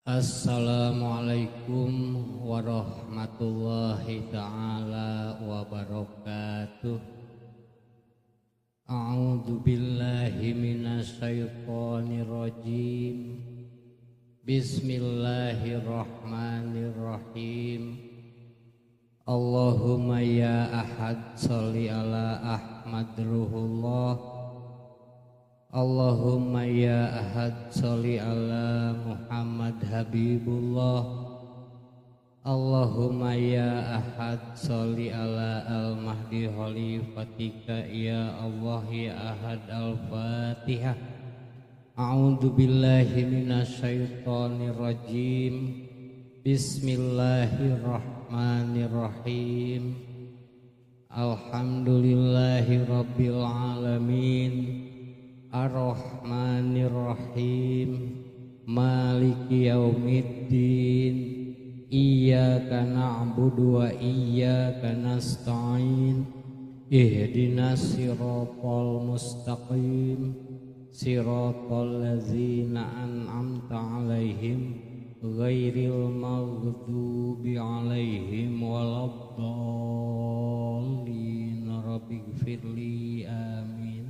Assalamualaikum warahmatullahi ta'ala wabarakatuh. A'udzu billahi minasyaitonir rajim. Bismillahirrahmanirrahim. Allahumma ya ahad sholli ala Ahmad ruhullah. Allahumma ya ahad sholli ala Muhammad habibullah. Allahumma ya ahad sholli ala al-mahdi khalifatika ya Allah ya ahad al-fatihah. A'udzu billahi minasyaitonir rajim. Bismillahirrahmanirrahim. Alhamdulillahi rabbil alamin. Ar-Rahmanir-Rahim. Maliki yaumiddin. Iyyaka na'budu wa iyyaka nasta'in. Ihdinas siratal mustaqim. Siratal ladzina an'amta 'alaihim ghairil maghdubi 'alaihim waladdallin. Rabbighfirli amin.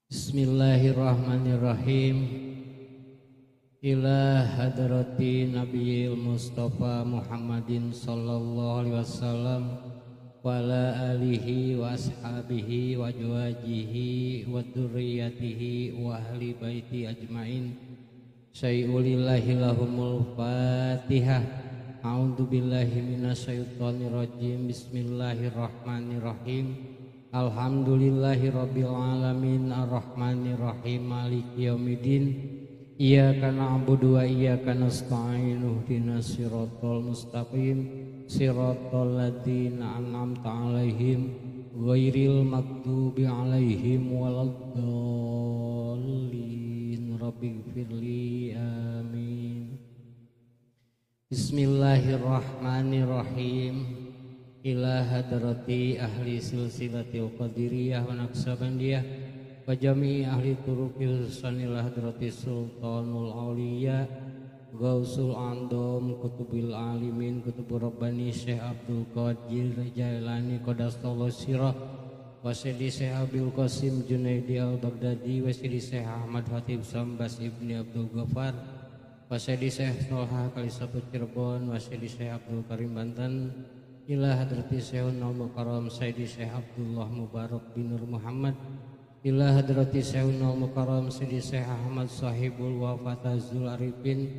Bismillahirrahmanirrahim. Ila hadrati Nabiyil Mustafa Muhammadin sallallahu alaihi wasallam wa ala alihi wa ashabihi wa azwajihi wa dzurriyyatihi wa ahli baiti ajmain. Syai'ulillahi lahumul Fatihah. A'udzu billahi minasyaitonir rajim. Bismillahirrahmanirrahim. Alhamdulillahi rabbil alamin. Ar-Rahmanir Rahim. Maliki yaumiddin. Iyyaka na'budu wa iyyaka nasta'in. Ihdinas siratal mustaqim. Siratal ladzina an'amta 'alaihim ghairil maghdubi 'alaihim waladdallin. Rabbighfirli amin. Bismillahirrahmanirrahim. Ila hadrati ahli silsilatil qadiriyah wa naqsabandiyah wa jami'i ahli turuqil sanil hadrati sultanul awliya gausul andom kutubil alimin kutubur rabbani Syekh Abdul Qadir Jailani qadastallahu sirah wa sayyidi Syekh Abdul Qasim Junaidi al-Baghdadi wa sayyidi Syekh Ahmad Hatib Sambas ibni Abdul Ghaffar wa sayyidi Syekh Tolha Kalisabut Cirebon wa sayyidi Syekh Abdul Karim Banten. Ila hadrati Syekhun al-Mukarram Sayyidi Syekh Abdullah Mubarak bin Nur Muhammad. Ila hadrati Syekhun al-Mukarram Sayyidi Syekh Ahmad Sahibul Wafatazul Arifin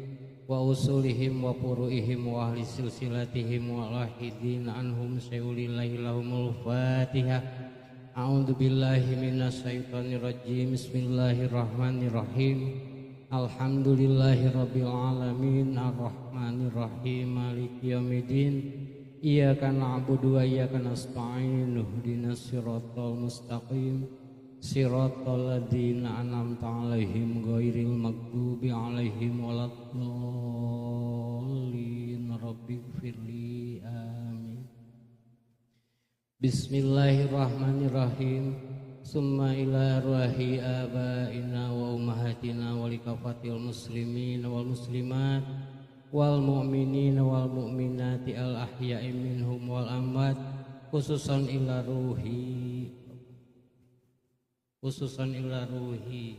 wa usulihim wa furu'ihim wa ahli silsilatihim wa lahidin anhum syai'ulillahi lahumul Fatihah. A'udzu billahi minasyaitonir rajim. Bismillahirrahmanirrahim. Alhamdulillahi rabbil alamin. Ar-Rahmanir Rahim. Maliki yaumiddin. Iyyaka na'budu wa iyyaka nasta'in. Ihdinas siratal mustaqim. Siratal ladzina an'amta 'alaihim ghairil maghdubi 'alaihim waladdallin. Rabbighfirli amin. Bismillahirrahmanirrahim. Summa ila ruhi abaina wa ummahatina wa likafatil muslimin wal muslimat wal mu'minin wal mu'minati al ahya'i minhum wal amwat khususan ila ruhi khususan ila ruhi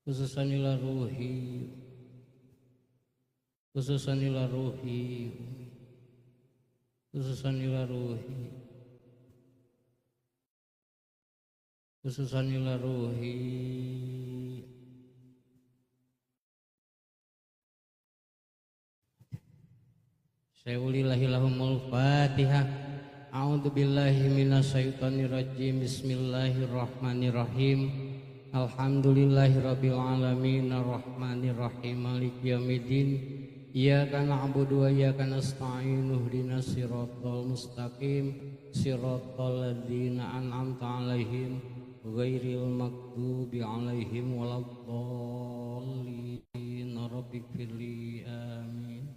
khususan ila ruhi khususan ila ruhi khususan ila ruhi khususan ila ruhi Syai'ulillahi lahumul Fatihah. A'udzu billahi minasyaitonir rajim. Bismillahirrahmanirrahim. Alhamdulillahi rabbil alamin. Ar-Rahmanir Rahim. Maliki yaumiddin. Iyyaka na'budu wa iyyaka nasta'in. Ihdinas siratal mustaqim. Siratal ladzina an'amta 'alaihim ghairil maghdubi 'alaihim waladdallin. Rabbighfirli amin.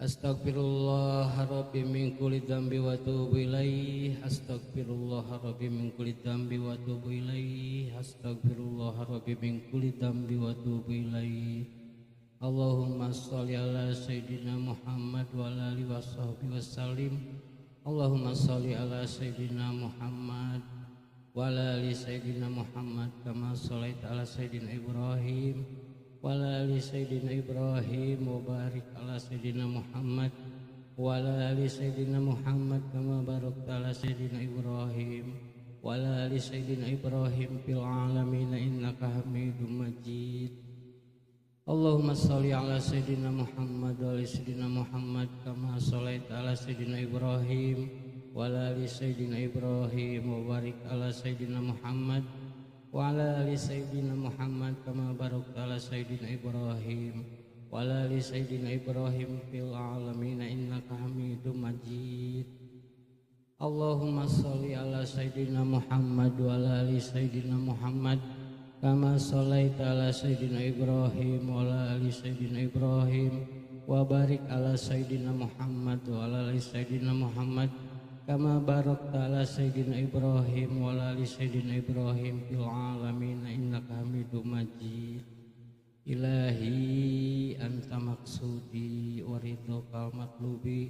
Astaghfirullah Rabbi min kulli dzambi wa atubu ilaih. Astaghfirullah Rabbi min kulli dzambi wa atubu ilaih. Astaghfirullah Rabbi min kulli dzambi wa atubu ilaih. Allahumma shalli ala sayyidina Muhammad wa ala alihi washabbihi wasallim. Allahumma shalli ala sayyidina Muhammad wa ala ali sayyidina Muhammad kama shallaita ala sayyidina Ibrahim wa ala ali sayyidina Ibrahim wa barik ala sayyidina Muhammad wa ala ali sayyidina Muhammad kama barakta ala sayyidina Ibrahim wa ala ali sayyidina Ibrahim fil alamin innaka Hamidum Majid. Allahumma shalli ala sayyidina Muhammad wa ala sayyidina Muhammad kama shallaita ala sayyidina Ibrahim wa ala ali sayyidina Ibrahim wa barik ala sayyidina Muhammad wa ala ali sayyidina Muhammad kama barakta ala sayyidina Ibrahim wa ala ali sayyidina Ibrahim fil alamin innaka Hamidum Majid. Allahumma shalli ala sayyidina Muhammad wa ala ali sayyidina Muhammad kama shallaita ala sayyidina Ibrahim wa ala ali sayyidina Ibrahim wa barik ala sayyidina Muhammad wa ala ali sayyidina Muhammad kama barakta ala sayyidina Ibrahim wa ala ali sayyidina Ibrahim fil alamin innaka Hamidum Majid. Ilahi anta maksudi wa ridhokal matlubi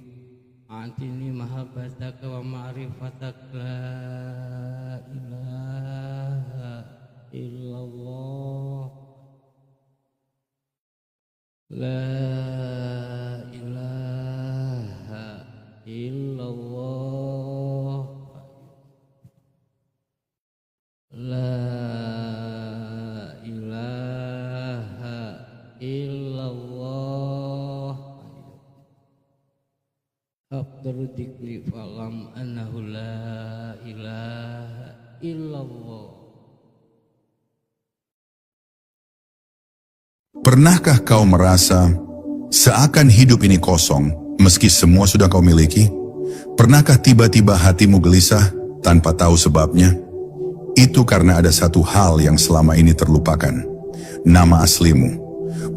atini mahabbataka wa ma'rifatak la ilaha illallah la ilaha illallah la ilaha illallah Abdur dikli falam annahu la ilaha illallah. Pernahkah kau merasa seakan hidup ini kosong meski semua sudah kau miliki? Pernahkah tiba-tiba hatimu gelisah tanpa tahu sebabnya? Itu karena ada satu hal yang selama ini terlupakan. Nama aslimu.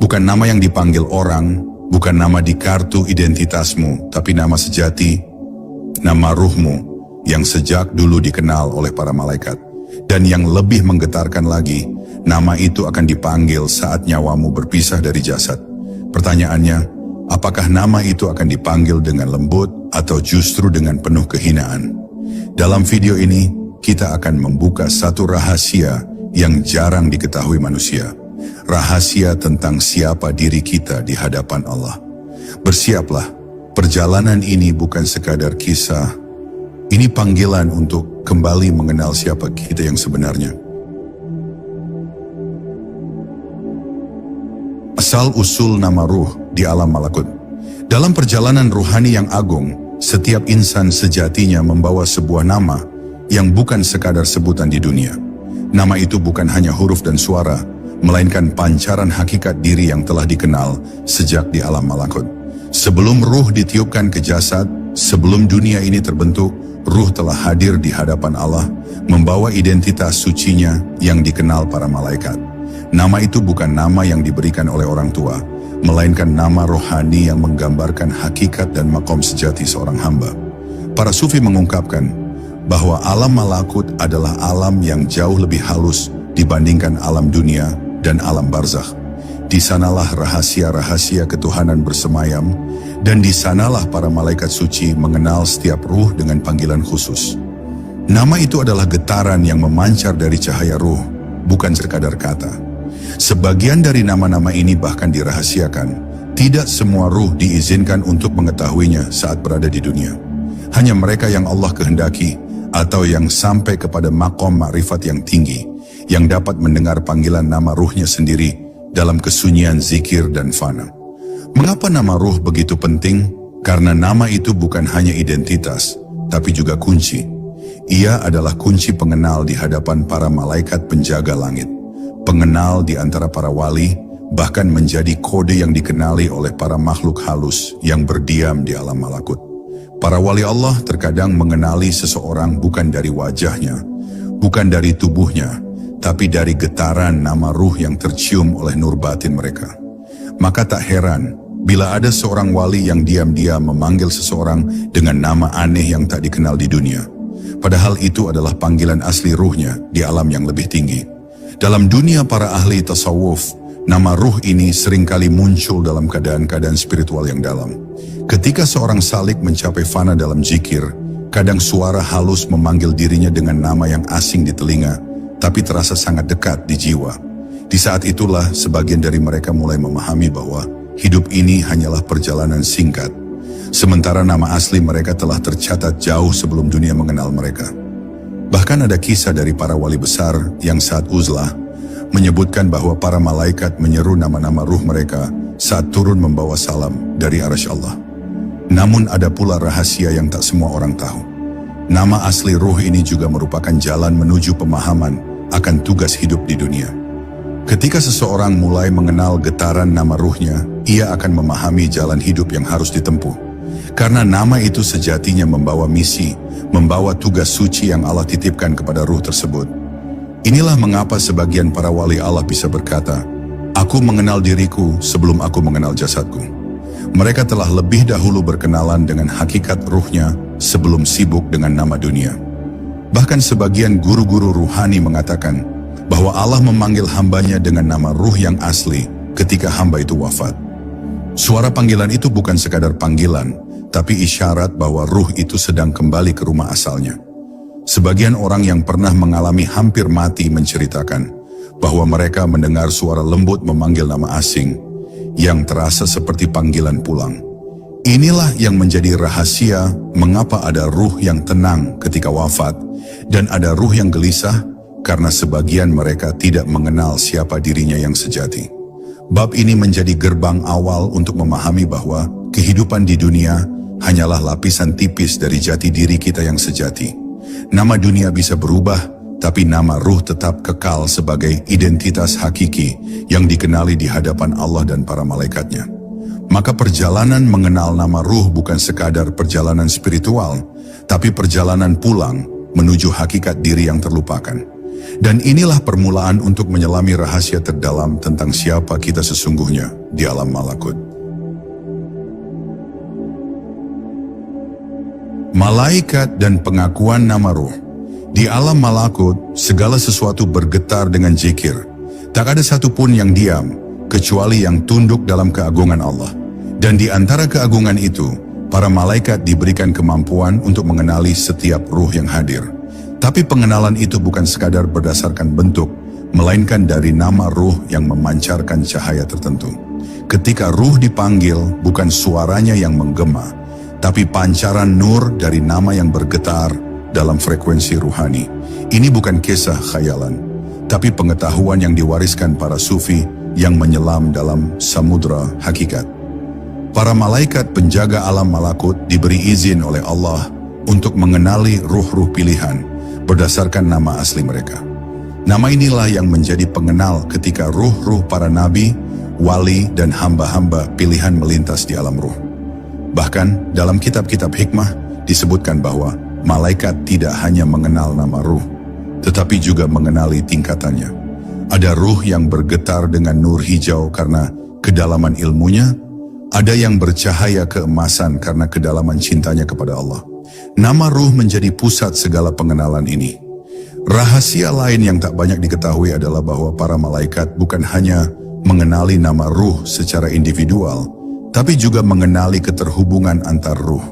Bukan nama yang dipanggil orang, bukan nama di kartu identitasmu, tapi nama sejati, nama ruhmu yang sejak dulu dikenal oleh para malaikat. Dan yang lebih menggetarkan lagi, nama itu akan dipanggil saat nyawamu berpisah dari jasad. Pertanyaannya, apakah nama itu akan dipanggil dengan lembut atau justru dengan penuh kehinaan? Dalam video ini, kita akan membuka satu rahasia yang jarang diketahui manusia. Rahasia tentang siapa diri kita di hadapan Allah. Bersiaplah, perjalanan ini bukan sekadar kisah. Ini panggilan untuk kembali mengenal siapa kita yang sebenarnya. Asal-usul nama ruh di alam malakut. Dalam perjalanan ruhani yang agung, setiap insan sejatinya membawa sebuah nama yang bukan sekadar sebutan di dunia. Nama itu bukan hanya huruf dan suara, melainkan pancaran hakikat diri yang telah dikenal sejak di alam malakut. Sebelum ruh ditiupkan ke jasad, sebelum dunia ini terbentuk, ruh telah hadir di hadapan Allah, membawa identitas sucinya yang dikenal para malaikat. Nama itu bukan nama yang diberikan oleh orang tua, melainkan nama rohani yang menggambarkan hakikat dan makom sejati seorang hamba. Para sufi mengungkapkan bahwa alam malakut adalah alam yang jauh lebih halus dibandingkan alam dunia dan alam barzakh. Di sanalah rahasia-rahasia ketuhanan bersemayam, dan di sanalah para malaikat suci mengenal setiap ruh dengan panggilan khusus. Nama itu adalah getaran yang memancar dari cahaya ruh, bukan sekadar kata. Sebagian dari nama-nama ini bahkan dirahasiakan. Tidak semua ruh diizinkan untuk mengetahuinya saat berada di dunia. Hanya mereka yang Allah kehendaki, atau yang sampai kepada makom ma'rifat yang tinggi, yang dapat mendengar panggilan nama ruhnya sendiri dalam kesunyian zikir dan fana. Mengapa nama ruh begitu penting? Karena nama itu bukan hanya identitas, tapi juga kunci. Ia adalah kunci pengenal di hadapan para malaikat penjaga langit, pengenal di antara para wali, bahkan menjadi kode yang dikenali oleh para makhluk halus yang berdiam di alam malakut. Para wali Allah terkadang mengenali seseorang bukan dari wajahnya, bukan dari tubuhnya, tapi dari getaran nama ruh yang tercium oleh nur batin mereka. Maka tak heran bila ada seorang wali yang diam-diam memanggil seseorang dengan nama aneh yang tak dikenal di dunia. Padahal itu adalah panggilan asli ruhnya di alam yang lebih tinggi. Dalam dunia para ahli tasawuf, nama ruh ini seringkali muncul dalam keadaan-keadaan spiritual yang dalam. Ketika seorang salik mencapai fana dalam zikir, kadang suara halus memanggil dirinya dengan nama yang asing di telinga, tapi terasa sangat dekat di jiwa. Di saat itulah sebagian dari mereka mulai memahami bahwa hidup ini hanyalah perjalanan singkat. Sementara nama asli mereka telah tercatat jauh sebelum dunia mengenal mereka. Bahkan ada kisah dari para wali besar yang saat uzlah menyebutkan bahwa para malaikat menyeru nama-nama ruh mereka saat turun membawa salam dari arasy Allah. Namun ada pula rahasia yang tak semua orang tahu. Nama asli ruh ini juga merupakan jalan menuju pemahaman akan tugas hidup di dunia. Ketika seseorang mulai mengenal getaran nama ruhnya, ia akan memahami jalan hidup yang harus ditempuh. Karena nama itu sejatinya membawa misi, membawa tugas suci yang Allah titipkan kepada ruh tersebut. Inilah mengapa sebagian para wali Allah bisa berkata, "Aku mengenal diriku sebelum aku mengenal jasadku." Mereka telah lebih dahulu berkenalan dengan hakikat ruhnya sebelum sibuk dengan nama dunia. Bahkan sebagian guru-guru ruhani mengatakan bahwa Allah memanggil hambanya dengan nama ruh yang asli ketika hamba itu wafat. Suara panggilan itu bukan sekadar panggilan, tapi isyarat bahwa ruh itu sedang kembali ke rumah asalnya. Sebagian orang yang pernah mengalami hampir mati menceritakan bahwa mereka mendengar suara lembut memanggil nama asing yang terasa seperti panggilan pulang. Inilah yang menjadi rahasia mengapa ada ruh yang tenang ketika wafat dan ada ruh yang gelisah karena sebagian mereka tidak mengenal siapa dirinya yang sejati. Bab ini menjadi gerbang awal untuk memahami bahwa kehidupan di dunia hanyalah lapisan tipis dari jati diri kita yang sejati. Nama dunia bisa berubah, tapi nama ruh tetap kekal sebagai identitas hakiki yang dikenali di hadapan Allah dan para malaikatnya. Maka perjalanan mengenal nama ruh bukan sekadar perjalanan spiritual, tapi perjalanan pulang menuju hakikat diri yang terlupakan. Dan inilah permulaan untuk menyelami rahasia terdalam tentang siapa kita sesungguhnya di alam malakut. Malaikat dan pengakuan nama ruh. Di alam malakut, segala sesuatu bergetar dengan zikir. Tak ada satupun yang diam, kecuali yang tunduk dalam keagungan Allah. Dan di antara keagungan itu, para malaikat diberikan kemampuan untuk mengenali setiap ruh yang hadir. Tapi pengenalan itu bukan sekadar berdasarkan bentuk, melainkan dari nama ruh yang memancarkan cahaya tertentu. Ketika ruh dipanggil, bukan suaranya yang menggema, tapi pancaran nur dari nama yang bergetar dalam frekuensi ruhani. Ini bukan kisah khayalan, tapi pengetahuan yang diwariskan para sufi yang menyelam dalam samudra hakikat. Para malaikat penjaga alam malakut diberi izin oleh Allah untuk mengenali ruh-ruh pilihan berdasarkan nama asli mereka. Nama inilah yang menjadi pengenal ketika ruh-ruh para nabi, wali, dan hamba-hamba pilihan melintas di alam ruh. Bahkan dalam kitab-kitab hikmah disebutkan bahwa malaikat tidak hanya mengenal nama ruh, tetapi juga mengenali tingkatannya. Ada ruh yang bergetar dengan nur hijau karena kedalaman ilmunya, ada yang bercahaya keemasan karena kedalaman cintanya kepada Allah. Nama ruh menjadi pusat segala pengenalan ini. Rahasia lain yang tak banyak diketahui adalah bahwa para malaikat bukan hanya mengenali nama ruh secara individual, tapi juga mengenali keterhubungan antar ruh.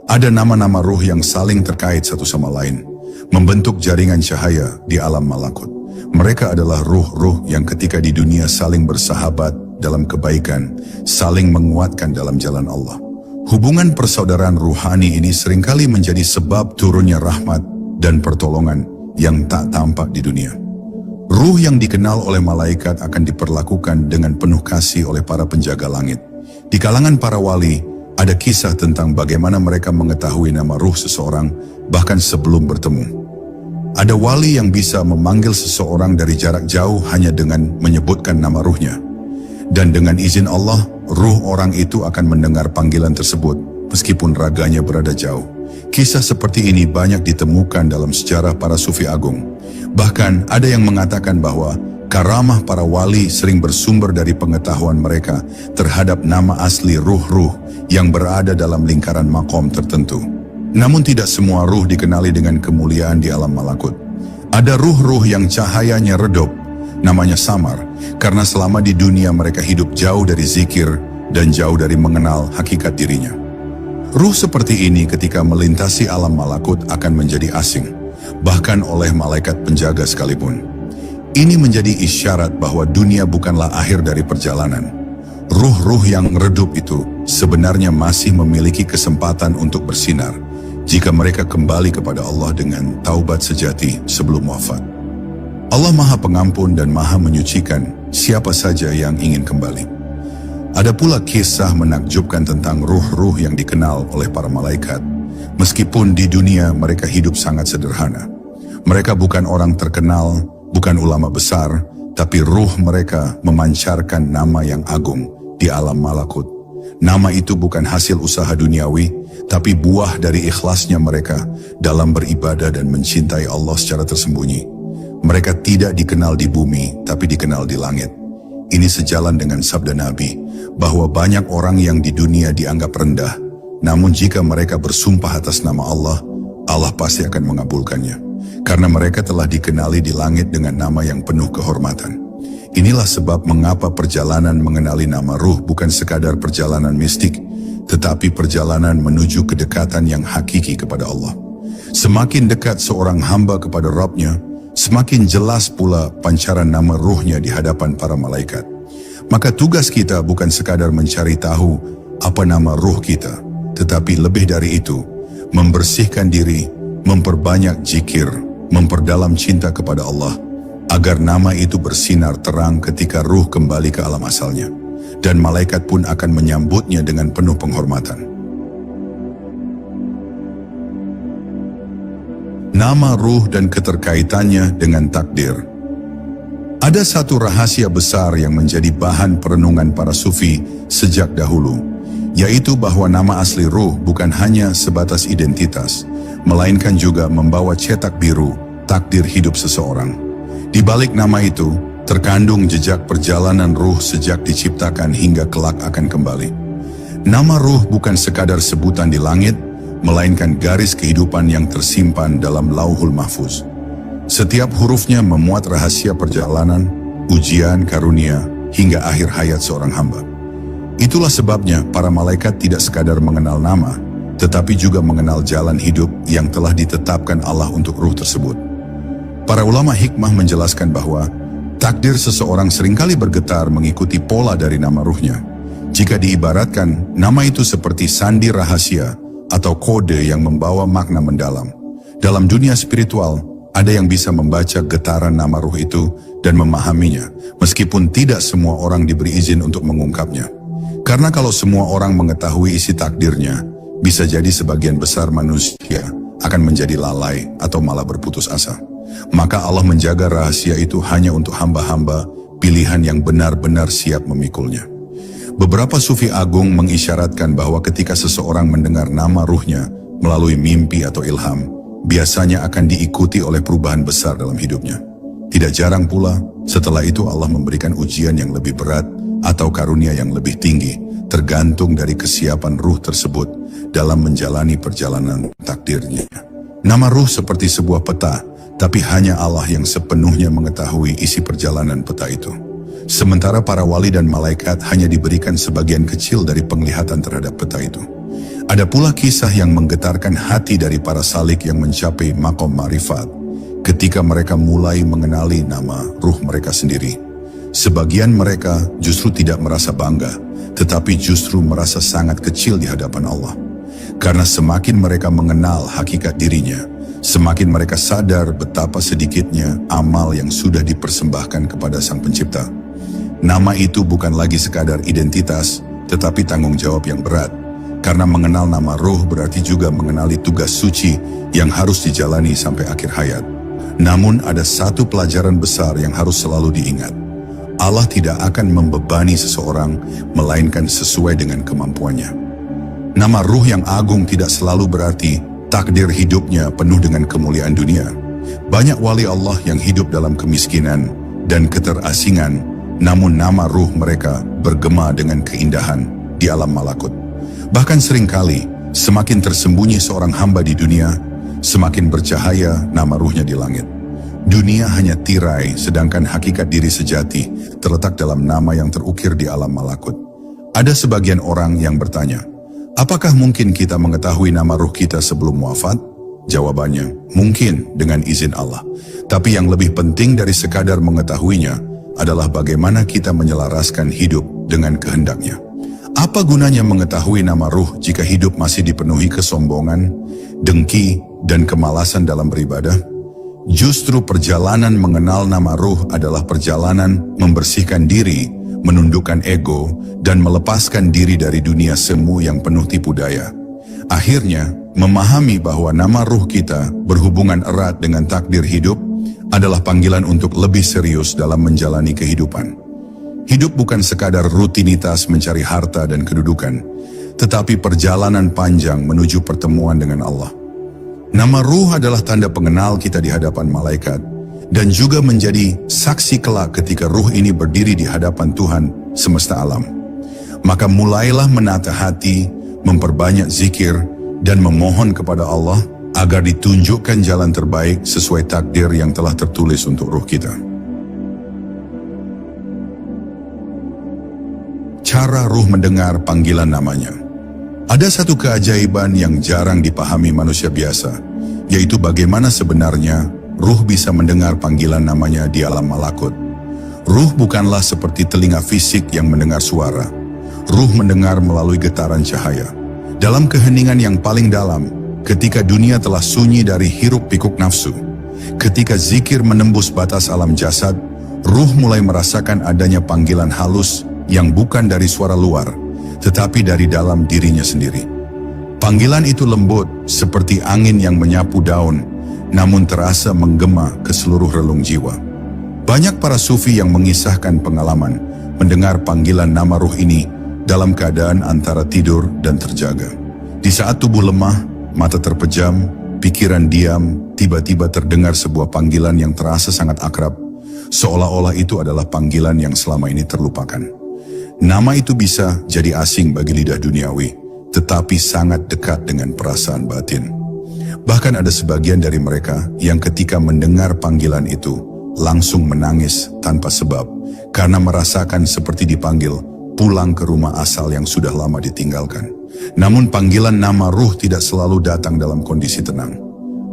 Ada nama-nama ruh yang saling terkait satu sama lain, membentuk jaringan cahaya di alam malakut. Mereka adalah ruh-ruh yang ketika di dunia saling bersahabat dalam kebaikan, saling menguatkan dalam jalan Allah. Hubungan persaudaraan ruhani ini seringkali menjadi sebab turunnya rahmat dan pertolongan yang tak tampak di dunia. Ruh yang dikenal oleh malaikat akan diperlakukan dengan penuh kasih oleh para penjaga langit. Di kalangan para wali, ada kisah tentang bagaimana mereka mengetahui nama ruh seseorang bahkan sebelum bertemu. Ada wali yang bisa memanggil seseorang dari jarak jauh hanya dengan menyebutkan nama ruhnya. Dan dengan izin Allah, ruh orang itu akan mendengar panggilan tersebut meskipun raganya berada jauh. Kisah seperti ini banyak ditemukan dalam sejarah para sufi agung. Bahkan ada yang mengatakan bahwa Karamah para wali sering bersumber dari pengetahuan mereka terhadap nama asli ruh-ruh yang berada dalam lingkaran makom tertentu. Namun tidak semua ruh dikenali dengan kemuliaan di alam malakut. Ada ruh-ruh yang cahayanya redup, namanya samar, karena selama di dunia mereka hidup jauh dari zikir dan jauh dari mengenal hakikat dirinya. Ruh seperti ini ketika melintasi alam malakut akan menjadi asing, bahkan oleh malaikat penjaga sekalipun. Ini menjadi isyarat bahwa dunia bukanlah akhir dari perjalanan. Ruh-ruh yang redup itu sebenarnya masih memiliki kesempatan untuk bersinar jika mereka kembali kepada Allah dengan taubat sejati sebelum wafat. Allah Maha Pengampun dan Maha Menyucikan siapa saja yang ingin kembali. Ada pula kisah menakjubkan tentang ruh-ruh yang dikenal oleh para malaikat. Meskipun di dunia mereka hidup sangat sederhana. Mereka bukan orang terkenal, bukan ulama besar, tapi ruh mereka memancarkan nama yang agung di alam malakut. Nama itu bukan hasil usaha duniawi, tapi buah dari ikhlasnya mereka dalam beribadah dan mencintai Allah secara tersembunyi. Mereka tidak dikenal di bumi, tapi dikenal di langit. Ini sejalan dengan sabda Nabi, bahwa banyak orang yang di dunia dianggap rendah, namun jika mereka bersumpah atas nama Allah, Allah pasti akan mengabulkannya. Karena mereka telah dikenali di langit dengan nama yang penuh kehormatan. Inilah sebab mengapa perjalanan mengenali nama ruh bukan sekadar perjalanan mistik, tetapi perjalanan menuju kedekatan yang hakiki kepada Allah. Semakin dekat seorang hamba kepada Rabb-Nya, semakin jelas pula pancaran nama ruhnya di hadapan para malaikat. Maka tugas kita bukan sekadar mencari tahu apa nama ruh kita, tetapi lebih dari itu, membersihkan diri, memperbanyak zikir, memperdalam cinta kepada Allah, agar nama itu bersinar terang ketika ruh kembali ke alam asalnya, dan malaikat pun akan menyambutnya dengan penuh penghormatan. Nama ruh dan keterkaitannya dengan takdir. Ada satu rahasia besar yang menjadi bahan perenungan para sufi sejak dahulu, yaitu bahwa nama asli ruh bukan hanya sebatas identitas, melainkan juga membawa cetak biru takdir hidup seseorang. Di balik nama itu, terkandung jejak perjalanan ruh sejak diciptakan hingga kelak akan kembali. Nama ruh bukan sekadar sebutan di langit, melainkan garis kehidupan yang tersimpan dalam Lauhul Mahfuz. Setiap hurufnya memuat rahasia perjalanan, ujian, karunia, hingga akhir hayat seorang hamba. Itulah sebabnya para malaikat tidak sekadar mengenal nama, tetapi juga mengenal jalan hidup yang telah ditetapkan Allah untuk ruh tersebut. Para ulama hikmah menjelaskan bahwa takdir seseorang seringkali bergetar mengikuti pola dari nama ruhnya. Jika diibaratkan, nama itu seperti sandi rahasia atau kode yang membawa makna mendalam. Dalam dunia spiritual, ada yang bisa membaca getaran nama ruh itu dan memahaminya, meskipun tidak semua orang diberi izin untuk mengungkapnya. Karena kalau semua orang mengetahui isi takdirnya, bisa jadi sebagian besar manusia akan menjadi lalai atau malah berputus asa. Maka Allah menjaga rahasia itu hanya untuk hamba-hamba pilihan yang benar-benar siap memikulnya. Beberapa sufi agung mengisyaratkan bahwa ketika seseorang mendengar nama ruhnya melalui mimpi atau ilham, biasanya akan diikuti oleh perubahan besar dalam hidupnya. Tidak jarang pula, setelah itu Allah memberikan ujian yang lebih berat atau karunia yang lebih tinggi, tergantung dari kesiapan ruh tersebut dalam menjalani perjalanan takdirnya. Nama ruh seperti sebuah peta, tapi hanya Allah yang sepenuhnya mengetahui isi perjalanan peta itu. Sementara para wali dan malaikat hanya diberikan sebagian kecil dari penglihatan terhadap peta itu. Ada pula kisah yang menggetarkan hati dari para salik yang mencapai makom ma'rifat ketika mereka mulai mengenali nama ruh mereka sendiri. Sebagian mereka justru tidak merasa bangga, tetapi justru merasa sangat kecil di hadapan Allah. Karena semakin mereka mengenal hakikat dirinya, semakin mereka sadar betapa sedikitnya amal yang sudah dipersembahkan kepada Sang Pencipta. Nama itu bukan lagi sekadar identitas, tetapi tanggung jawab yang berat. Karena mengenal nama ruh berarti juga mengenali tugas suci yang harus dijalani sampai akhir hayat. Namun ada satu pelajaran besar yang harus selalu diingat. Allah tidak akan membebani seseorang, melainkan sesuai dengan kemampuannya. Nama ruh yang agung tidak selalu berarti takdir hidupnya penuh dengan kemuliaan dunia. Banyak wali Allah yang hidup dalam kemiskinan, dan keterasingan, namun nama ruh mereka bergema dengan keindahan di alam malakut. Bahkan seringkali, semakin tersembunyi seorang hamba di dunia, semakin bercahaya nama ruhnya di langit. Dunia hanya tirai, sedangkan hakikat diri sejati terletak dalam nama yang terukir di alam malakut. Ada sebagian orang yang bertanya, apakah mungkin kita mengetahui nama ruh kita sebelum wafat? Jawabannya, mungkin dengan izin Allah. Tapi yang lebih penting dari sekadar mengetahuinya adalah bagaimana kita menyelaraskan hidup dengan kehendaknya. Apa gunanya mengetahui nama ruh jika hidup masih dipenuhi kesombongan, dengki, dan kemalasan dalam beribadah? Justru perjalanan mengenal nama ruh adalah perjalanan membersihkan diri, menundukkan ego, dan melepaskan diri dari dunia semu yang penuh tipu daya. Akhirnya, memahami bahwa nama ruh kita berhubungan erat dengan takdir hidup adalah panggilan untuk lebih serius dalam menjalani kehidupan. Hidup bukan sekadar rutinitas mencari harta dan kedudukan, tetapi perjalanan panjang menuju pertemuan dengan Allah. Nama ruh adalah tanda pengenal kita di hadapan malaikat, dan juga menjadi saksi kelak ketika ruh ini berdiri di hadapan Tuhan semesta alam. Maka mulailah menata hati, memperbanyak zikir, dan memohon kepada Allah agar ditunjukkan jalan terbaik sesuai takdir yang telah tertulis untuk ruh kita. Cara ruh mendengar panggilan namanya. Ada satu keajaiban yang jarang dipahami manusia biasa, yaitu bagaimana sebenarnya ruh bisa mendengar panggilan namanya di alam malakut. Ruh bukanlah seperti telinga fisik yang mendengar suara. Ruh mendengar melalui getaran cahaya. Dalam keheningan yang paling dalam, ketika dunia telah sunyi dari hiruk pikuk nafsu, ketika zikir menembus batas alam jasad, ruh mulai merasakan adanya panggilan halus yang bukan dari suara luar, tetapi dari dalam dirinya sendiri. Panggilan itu lembut seperti angin yang menyapu daun, namun terasa menggema ke seluruh relung jiwa. Banyak para sufi yang mengisahkan pengalaman mendengar panggilan nama ruh ini dalam keadaan antara tidur dan terjaga. Di saat tubuh lemah, mata terpejam, pikiran diam, tiba-tiba terdengar sebuah panggilan yang terasa sangat akrab, seolah-olah itu adalah panggilan yang selama ini terlupakan. Nama itu bisa jadi asing bagi lidah duniawi, tetapi sangat dekat dengan perasaan batin. Bahkan ada sebagian dari mereka yang ketika mendengar panggilan itu, langsung menangis tanpa sebab, karena merasakan seperti dipanggil pulang ke rumah asal yang sudah lama ditinggalkan. Namun panggilan nama ruh tidak selalu datang dalam kondisi tenang.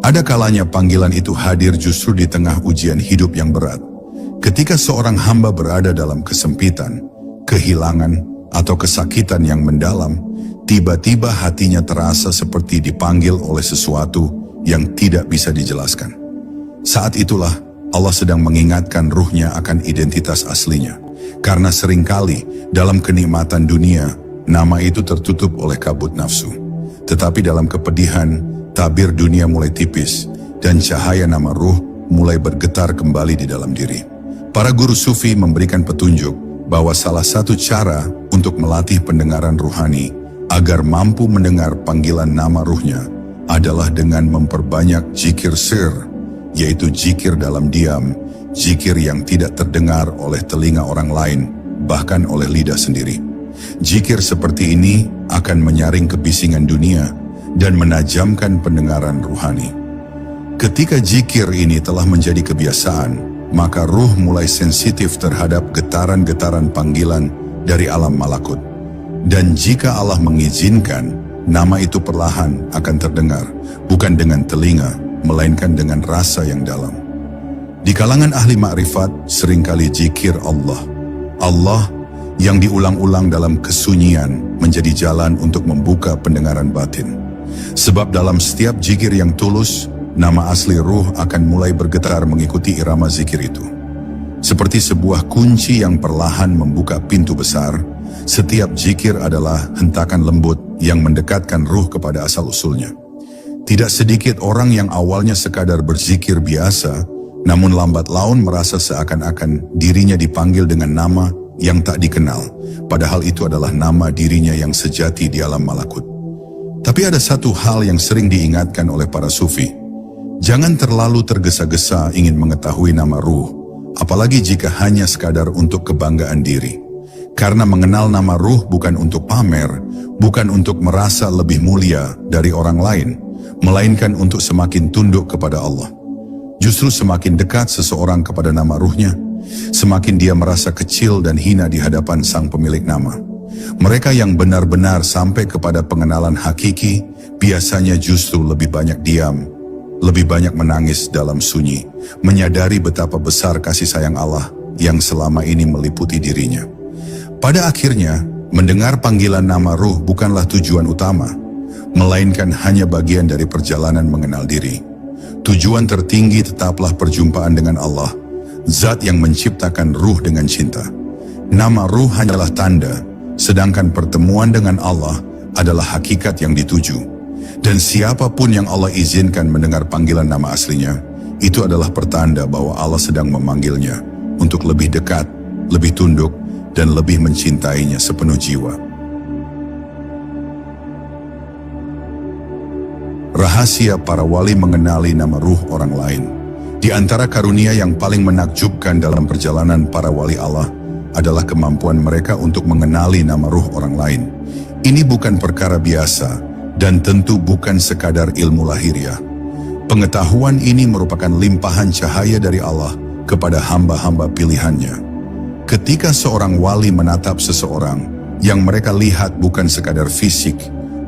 Ada kalanya panggilan itu hadir justru di tengah ujian hidup yang berat. Ketika seorang hamba berada dalam kesempitan, kehilangan, atau kesakitan yang mendalam, tiba-tiba hatinya terasa seperti dipanggil oleh sesuatu yang tidak bisa dijelaskan. Saat itulah Allah sedang mengingatkan ruhnya akan identitas aslinya. Karena seringkali dalam kenikmatan dunia, nama itu tertutup oleh kabut nafsu. Tetapi dalam kepedihan, tabir dunia mulai tipis, dan cahaya nama ruh mulai bergetar kembali di dalam diri. Para guru sufi memberikan petunjuk bahwa salah satu cara untuk melatih pendengaran ruhani agar mampu mendengar panggilan nama ruhnya adalah dengan memperbanyak zikir sir, yaitu zikir dalam diam, zikir yang tidak terdengar oleh telinga orang lain, bahkan oleh lidah sendiri. Zikir seperti ini akan menyaring kebisingan dunia dan menajamkan pendengaran ruhani. Ketika zikir ini telah menjadi kebiasaan, maka ruh mulai sensitif terhadap getaran-getaran panggilan dari alam malakut. Dan jika Allah mengizinkan, nama itu perlahan akan terdengar, bukan dengan telinga, melainkan dengan rasa yang dalam. Di kalangan ahli makrifat seringkali zikir Allah. Allah yang diulang-ulang dalam kesunyian menjadi jalan untuk membuka pendengaran batin. Sebab dalam setiap zikir yang tulus, nama asli ruh akan mulai bergetar mengikuti irama zikir itu. Seperti sebuah kunci yang perlahan membuka pintu besar, setiap zikir adalah hentakan lembut yang mendekatkan ruh kepada asal-usulnya. Tidak sedikit orang yang awalnya sekadar berzikir biasa, namun lambat laun merasa seakan-akan dirinya dipanggil dengan nama yang tak dikenal, padahal itu adalah nama dirinya yang sejati di alam malakut. Tapi ada satu hal yang sering diingatkan oleh para sufi. Jangan terlalu tergesa-gesa ingin mengetahui nama ruh, apalagi jika hanya sekadar untuk kebanggaan diri. Karena mengenal nama ruh bukan untuk pamer, bukan untuk merasa lebih mulia dari orang lain, melainkan untuk semakin tunduk kepada Allah. Justru semakin dekat seseorang kepada nama ruhnya, semakin dia merasa kecil dan hina di hadapan sang pemilik nama. Mereka yang benar-benar sampai kepada pengenalan hakiki, biasanya justru lebih banyak diam, lebih banyak menangis dalam sunyi, menyadari betapa besar kasih sayang Allah yang selama ini meliputi dirinya. Pada akhirnya, mendengar panggilan nama ruh bukanlah tujuan utama, melainkan hanya bagian dari perjalanan mengenal diri. Tujuan tertinggi tetaplah perjumpaan dengan Allah, Zat yang menciptakan ruh dengan cinta. Nama ruh hanyalah tanda, sedangkan pertemuan dengan Allah adalah hakikat yang dituju. Dan siapapun yang Allah izinkan mendengar panggilan nama aslinya, itu adalah pertanda bahwa Allah sedang memanggilnya untuk lebih dekat, lebih tunduk, dan lebih mencintainya sepenuh jiwa. Rahasia para wali mengenali nama ruh orang lain. Di antara karunia yang paling menakjubkan dalam perjalanan para wali Allah adalah kemampuan mereka untuk mengenali nama ruh orang lain. Ini bukan perkara biasa dan tentu bukan sekadar ilmu lahiriah. Pengetahuan ini merupakan limpahan cahaya dari Allah kepada hamba-hamba pilihannya. Ketika seorang wali menatap seseorang, yang mereka lihat bukan sekadar fisik,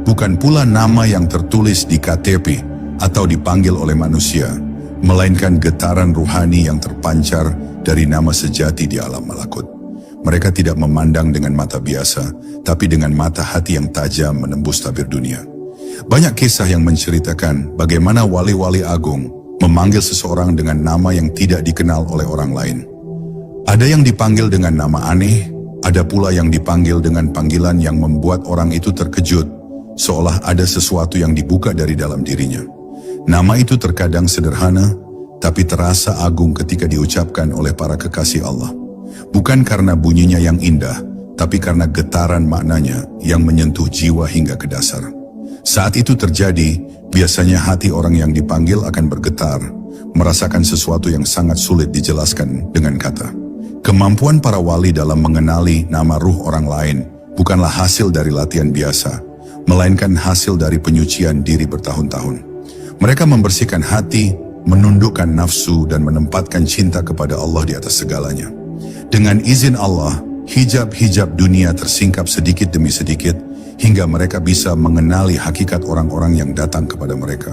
bukan pula nama yang tertulis di KTP atau dipanggil oleh manusia, melainkan getaran ruhani yang terpancar dari nama sejati di alam malakut. Mereka tidak memandang dengan mata biasa, tapi dengan mata hati yang tajam menembus tabir dunia. Banyak kisah yang menceritakan bagaimana wali-wali agung memanggil seseorang dengan nama yang tidak dikenal oleh orang lain. Ada yang dipanggil dengan nama aneh, ada pula yang dipanggil dengan panggilan yang membuat orang itu terkejut, seolah ada sesuatu yang dibuka dari dalam dirinya. Nama itu terkadang sederhana, tapi terasa agung ketika diucapkan oleh para kekasih Allah. Bukan karena bunyinya yang indah, tapi karena getaran maknanya yang menyentuh jiwa hingga ke dasar. Saat itu terjadi, biasanya hati orang yang dipanggil akan bergetar, merasakan sesuatu yang sangat sulit dijelaskan dengan kata. Kemampuan para wali dalam mengenali nama ruh orang lain bukanlah hasil dari latihan biasa, melainkan hasil dari penyucian diri bertahun-tahun. Mereka membersihkan hati, menundukkan nafsu, dan menempatkan cinta kepada Allah di atas segalanya. Dengan izin Allah, hijab-hijab dunia tersingkap sedikit demi sedikit, hingga mereka bisa mengenali hakikat orang-orang yang datang kepada mereka.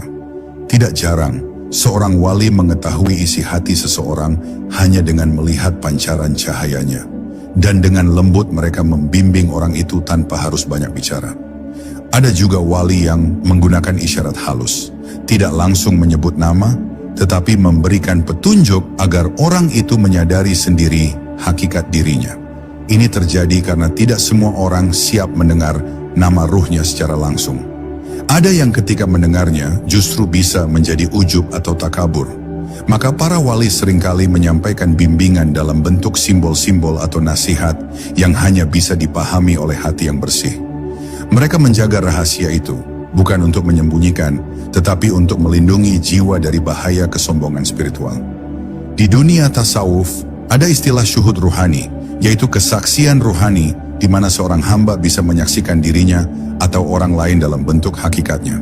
Tidak jarang, seorang wali mengetahui isi hati seseorang hanya dengan melihat pancaran cahayanya. Dan dengan lembut mereka membimbing orang itu tanpa harus banyak bicara. Ada juga wali yang menggunakan isyarat halus, tidak langsung menyebut nama, tetapi memberikan petunjuk agar orang itu menyadari sendiri hakikat dirinya. Ini terjadi karena tidak semua orang siap mendengar nama ruhnya secara langsung. Ada yang ketika mendengarnya justru bisa menjadi ujub atau takabur. Maka para wali seringkali menyampaikan bimbingan dalam bentuk simbol-simbol atau nasihat yang hanya bisa dipahami oleh hati yang bersih. Mereka menjaga rahasia itu, bukan untuk menyembunyikan, tetapi untuk melindungi jiwa dari bahaya kesombongan spiritual. Di dunia tasawuf, ada istilah syuhud ruhani, yaitu kesaksian ruhani di mana seorang hamba bisa menyaksikan dirinya atau orang lain dalam bentuk hakikatnya.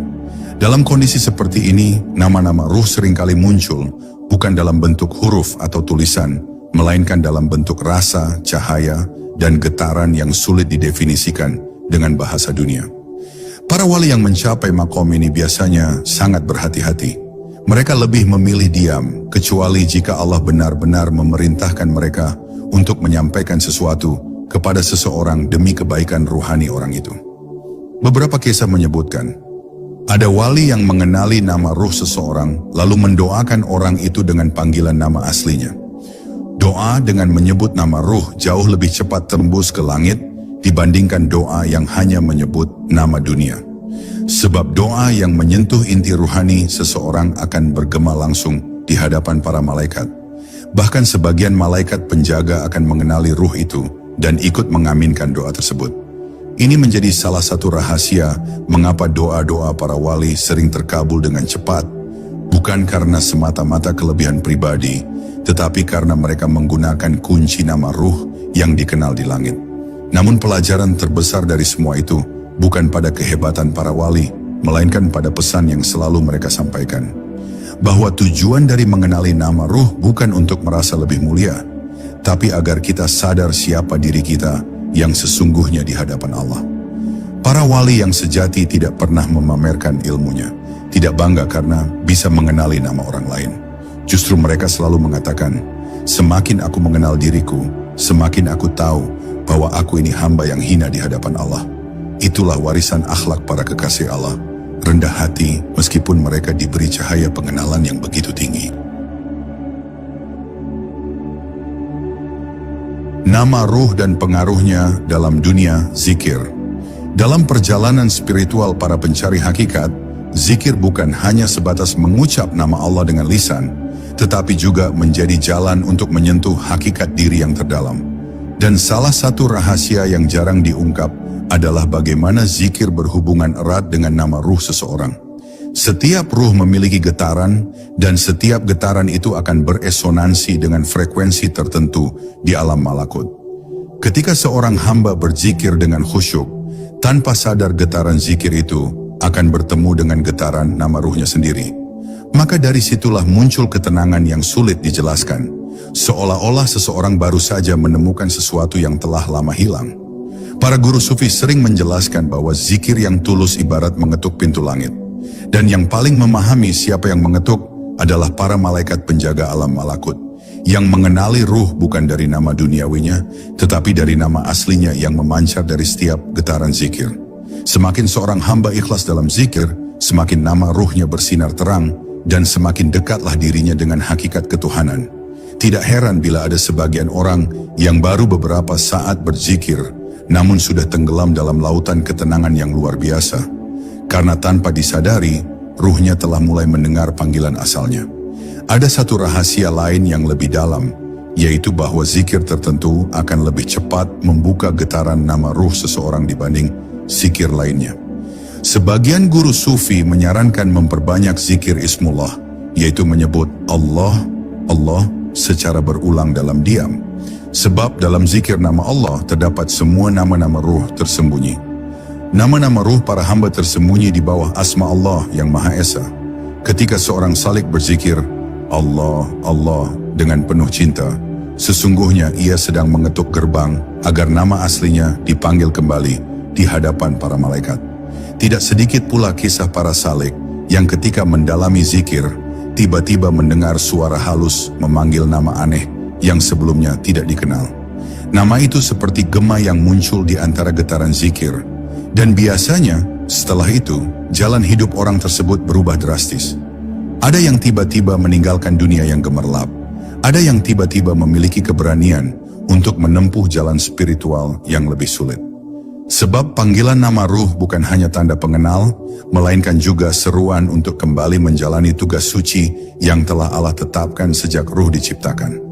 Dalam kondisi seperti ini, nama-nama ruh seringkali muncul bukan dalam bentuk huruf atau tulisan, melainkan dalam bentuk rasa, cahaya, dan getaran yang sulit didefinisikan dengan bahasa dunia. Para wali yang mencapai makom ini biasanya sangat berhati-hati. Mereka lebih memilih diam, kecuali jika Allah benar-benar memerintahkan mereka untuk menyampaikan sesuatu kepada seseorang demi kebaikan ruhani orang itu. Beberapa kisah menyebutkan, ada wali yang mengenali nama ruh seseorang lalu mendoakan orang itu dengan panggilan nama aslinya. Doa dengan menyebut nama ruh jauh lebih cepat tembus ke langit dibandingkan doa yang hanya menyebut nama dunia. Sebab doa yang menyentuh inti ruhani seseorang akan bergema langsung di hadapan para malaikat. Bahkan sebagian malaikat penjaga akan mengenali ruh itu dan ikut mengaminkan doa tersebut. Ini menjadi salah satu rahasia mengapa doa-doa para wali sering terkabul dengan cepat, bukan karena semata-mata kelebihan pribadi, tetapi karena mereka menggunakan kunci nama ruh yang dikenal di langit. Namun pelajaran terbesar dari semua itu bukan pada kehebatan para wali, melainkan pada pesan yang selalu mereka sampaikan. Bahwa tujuan dari mengenali nama ruh bukan untuk merasa lebih mulia, tapi agar kita sadar siapa diri kita yang sesungguhnya di hadapan Allah. Para wali yang sejati tidak pernah memamerkan ilmunya, tidak bangga karena bisa mengenali nama orang lain. Justru mereka selalu mengatakan, semakin aku mengenal diriku, semakin aku tahu bahwa aku ini hamba yang hina di hadapan Allah. Itulah warisan akhlak para kekasih Allah, rendah hati meskipun mereka diberi cahaya pengenalan yang begitu tinggi. Nama ruh dan pengaruhnya dalam dunia zikir. Dalam perjalanan spiritual para pencari hakikat, zikir bukan hanya sebatas mengucap nama Allah dengan lisan, tetapi juga menjadi jalan untuk menyentuh hakikat diri yang terdalam. Dan salah satu rahasia yang jarang diungkap adalah bagaimana zikir berhubungan erat dengan nama ruh seseorang. Setiap ruh memiliki getaran, dan setiap getaran itu akan beresonansi dengan frekuensi tertentu di alam malakut. Ketika seorang hamba berzikir dengan khusyuk, tanpa sadar getaran zikir itu akan bertemu dengan getaran nama ruhnya sendiri. Maka dari situlah muncul ketenangan yang sulit dijelaskan, seolah-olah seseorang baru saja menemukan sesuatu yang telah lama hilang. Para guru sufi sering menjelaskan bahwa zikir yang tulus ibarat mengetuk pintu langit. Dan yang paling memahami siapa yang mengetuk adalah para malaikat penjaga alam malakut, yang mengenali ruh bukan dari nama duniawinya, tetapi dari nama aslinya yang memancar dari setiap getaran zikir. Semakin seorang hamba ikhlas dalam zikir, semakin nama ruhnya bersinar terang, dan semakin dekatlah dirinya dengan hakikat ketuhanan. Tidak heran bila ada sebagian orang yang baru beberapa saat berzikir, namun sudah tenggelam dalam lautan ketenangan yang luar biasa. Karena tanpa disadari, ruhnya telah mulai mendengar panggilan asalnya. Ada satu rahasia lain yang lebih dalam, yaitu bahwa zikir tertentu akan lebih cepat membuka getaran nama ruh seseorang dibanding zikir lainnya. Sebagian guru sufi menyarankan memperbanyak zikir Ismullah, yaitu menyebut Allah, Allah secara berulang dalam diam. Sebab dalam zikir nama Allah terdapat semua nama-nama ruh tersembunyi. Nama-nama ruh para hamba tersembunyi di bawah asma Allah yang Maha Esa. Ketika seorang salik berzikir, Allah, Allah dengan penuh cinta, sesungguhnya ia sedang mengetuk gerbang agar nama aslinya dipanggil kembali di hadapan para malaikat. Tidak sedikit pula kisah para salik yang ketika mendalami zikir, tiba-tiba mendengar suara halus memanggil nama aneh yang sebelumnya tidak dikenal. Nama itu seperti gema yang muncul di antara getaran zikir, dan biasanya setelah itu jalan hidup orang tersebut berubah drastis. Ada yang tiba-tiba meninggalkan dunia yang gemerlap, ada yang tiba-tiba memiliki keberanian untuk menempuh jalan spiritual yang lebih sulit. Sebab panggilan nama ruh bukan hanya tanda pengenal, melainkan juga seruan untuk kembali menjalani tugas suci yang telah Allah tetapkan sejak ruh diciptakan.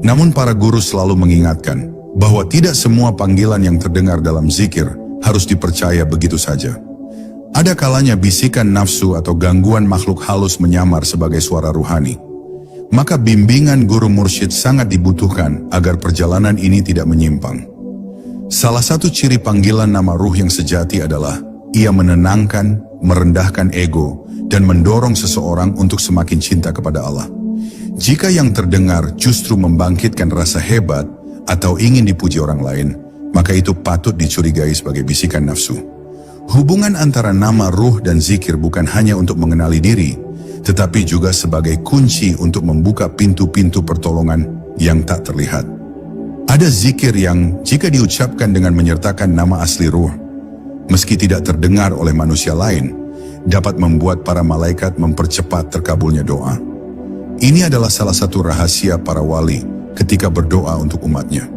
Namun para guru selalu mengingatkan bahwa tidak semua panggilan yang terdengar dalam zikir harus dipercaya begitu saja. Ada kalanya bisikan nafsu atau gangguan makhluk halus menyamar sebagai suara ruhani. Maka bimbingan guru mursyid sangat dibutuhkan agar perjalanan ini tidak menyimpang. Salah satu ciri panggilan nama ruh yang sejati adalah ia menenangkan, merendahkan ego, dan mendorong seseorang untuk semakin cinta kepada Allah. Jika yang terdengar justru membangkitkan rasa hebat atau ingin dipuji orang lain, maka itu patut dicurigai sebagai bisikan nafsu. Hubungan antara nama ruh dan zikir bukan hanya untuk mengenali diri, tetapi juga sebagai kunci untuk membuka pintu-pintu pertolongan yang tak terlihat. Ada zikir yang jika diucapkan dengan menyertakan nama asli ruh, meski tidak terdengar oleh manusia lain, dapat membuat para malaikat mempercepat terkabulnya doa. Ini adalah salah satu rahasia para wali ketika berdoa untuk umatnya.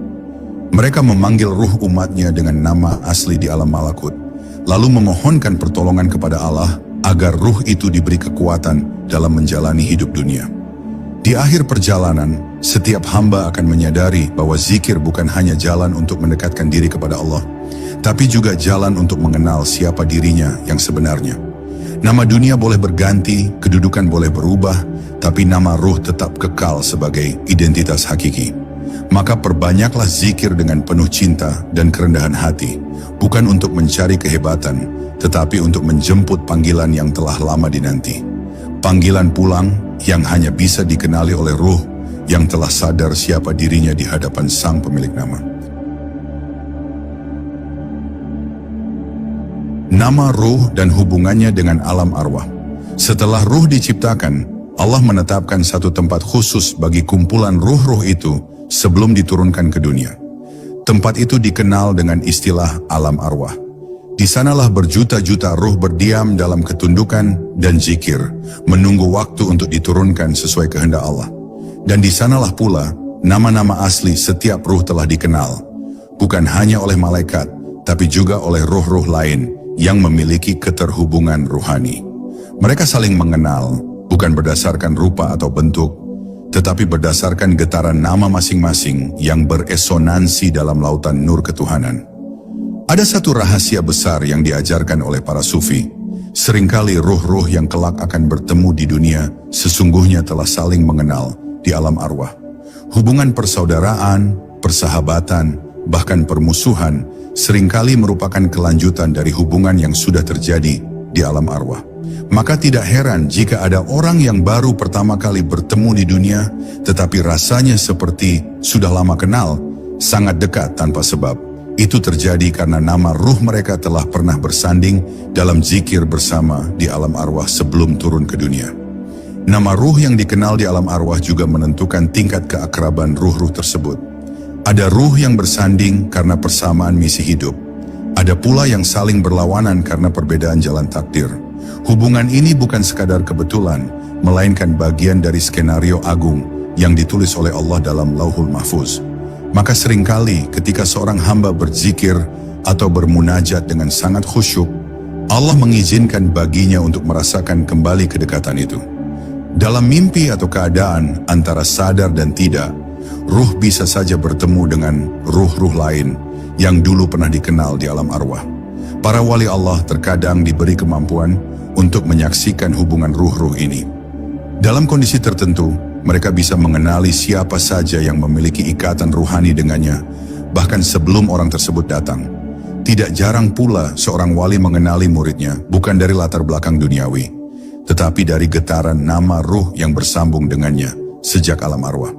Mereka memanggil ruh umatnya dengan nama asli di alam malakut, lalu memohonkan pertolongan kepada Allah agar ruh itu diberi kekuatan dalam menjalani hidup dunia. Di akhir perjalanan, setiap hamba akan menyadari bahwa zikir bukan hanya jalan untuk mendekatkan diri kepada Allah, tapi juga jalan untuk mengenal siapa dirinya yang sebenarnya. Nama dunia boleh berganti, kedudukan boleh berubah, tapi nama ruh tetap kekal sebagai identitas hakiki. Maka perbanyaklah zikir dengan penuh cinta dan kerendahan hati, bukan untuk mencari kehebatan, tetapi untuk menjemput panggilan yang telah lama dinanti. Panggilan pulang yang hanya bisa dikenali oleh ruh yang telah sadar siapa dirinya di hadapan sang pemilik nama. Nama ruh dan hubungannya dengan alam arwah. Setelah ruh diciptakan, Allah menetapkan satu tempat khusus bagi kumpulan ruh-ruh itu sebelum diturunkan ke dunia. Tempat itu dikenal dengan istilah alam arwah. Di sanalah berjuta-juta ruh berdiam dalam ketundukan dan zikir, menunggu waktu untuk diturunkan sesuai kehendak Allah. Dan di sanalah pula nama-nama asli setiap ruh telah dikenal, bukan hanya oleh malaikat, tapi juga oleh ruh-ruh lain yang memiliki keterhubungan ruhani. Mereka saling mengenal, bukan berdasarkan rupa atau bentuk, tetapi berdasarkan getaran nama masing-masing yang beresonansi dalam lautan nur ketuhanan. Ada satu rahasia besar yang diajarkan oleh para sufi. Seringkali ruh-ruh yang kelak akan bertemu di dunia sesungguhnya telah saling mengenal di alam arwah. Hubungan persaudaraan, persahabatan, bahkan permusuhan seringkali merupakan kelanjutan dari hubungan yang sudah terjadi di alam arwah. Maka tidak heran jika ada orang yang baru pertama kali bertemu di dunia, tetapi rasanya seperti sudah lama kenal, sangat dekat tanpa sebab. Itu terjadi karena nama ruh mereka telah pernah bersanding dalam zikir bersama di alam arwah sebelum turun ke dunia. Nama ruh yang dikenal di alam arwah juga menentukan tingkat keakraban ruh-ruh tersebut. Ada ruh yang bersanding karena persamaan misi hidup. Ada pula yang saling berlawanan karena perbedaan jalan takdir. Hubungan ini bukan sekadar kebetulan, melainkan bagian dari skenario agung yang ditulis oleh Allah dalam Lauhul Mahfuz. Maka seringkali ketika seorang hamba berzikir atau bermunajat dengan sangat khusyuk, Allah mengizinkan baginya untuk merasakan kembali kedekatan itu. Dalam mimpi atau keadaan antara sadar dan tidak, ruh bisa saja bertemu dengan ruh-ruh lain yang dulu pernah dikenal di alam arwah. Para wali Allah terkadang diberi kemampuan untuk menyaksikan hubungan ruh-ruh ini. Dalam kondisi tertentu, mereka bisa mengenali siapa saja yang memiliki ikatan ruhani dengannya, bahkan sebelum orang tersebut datang. Tidak jarang pula seorang wali mengenali muridnya bukan dari latar belakang duniawi, tetapi dari getaran nama ruh yang bersambung dengannya sejak alam arwah.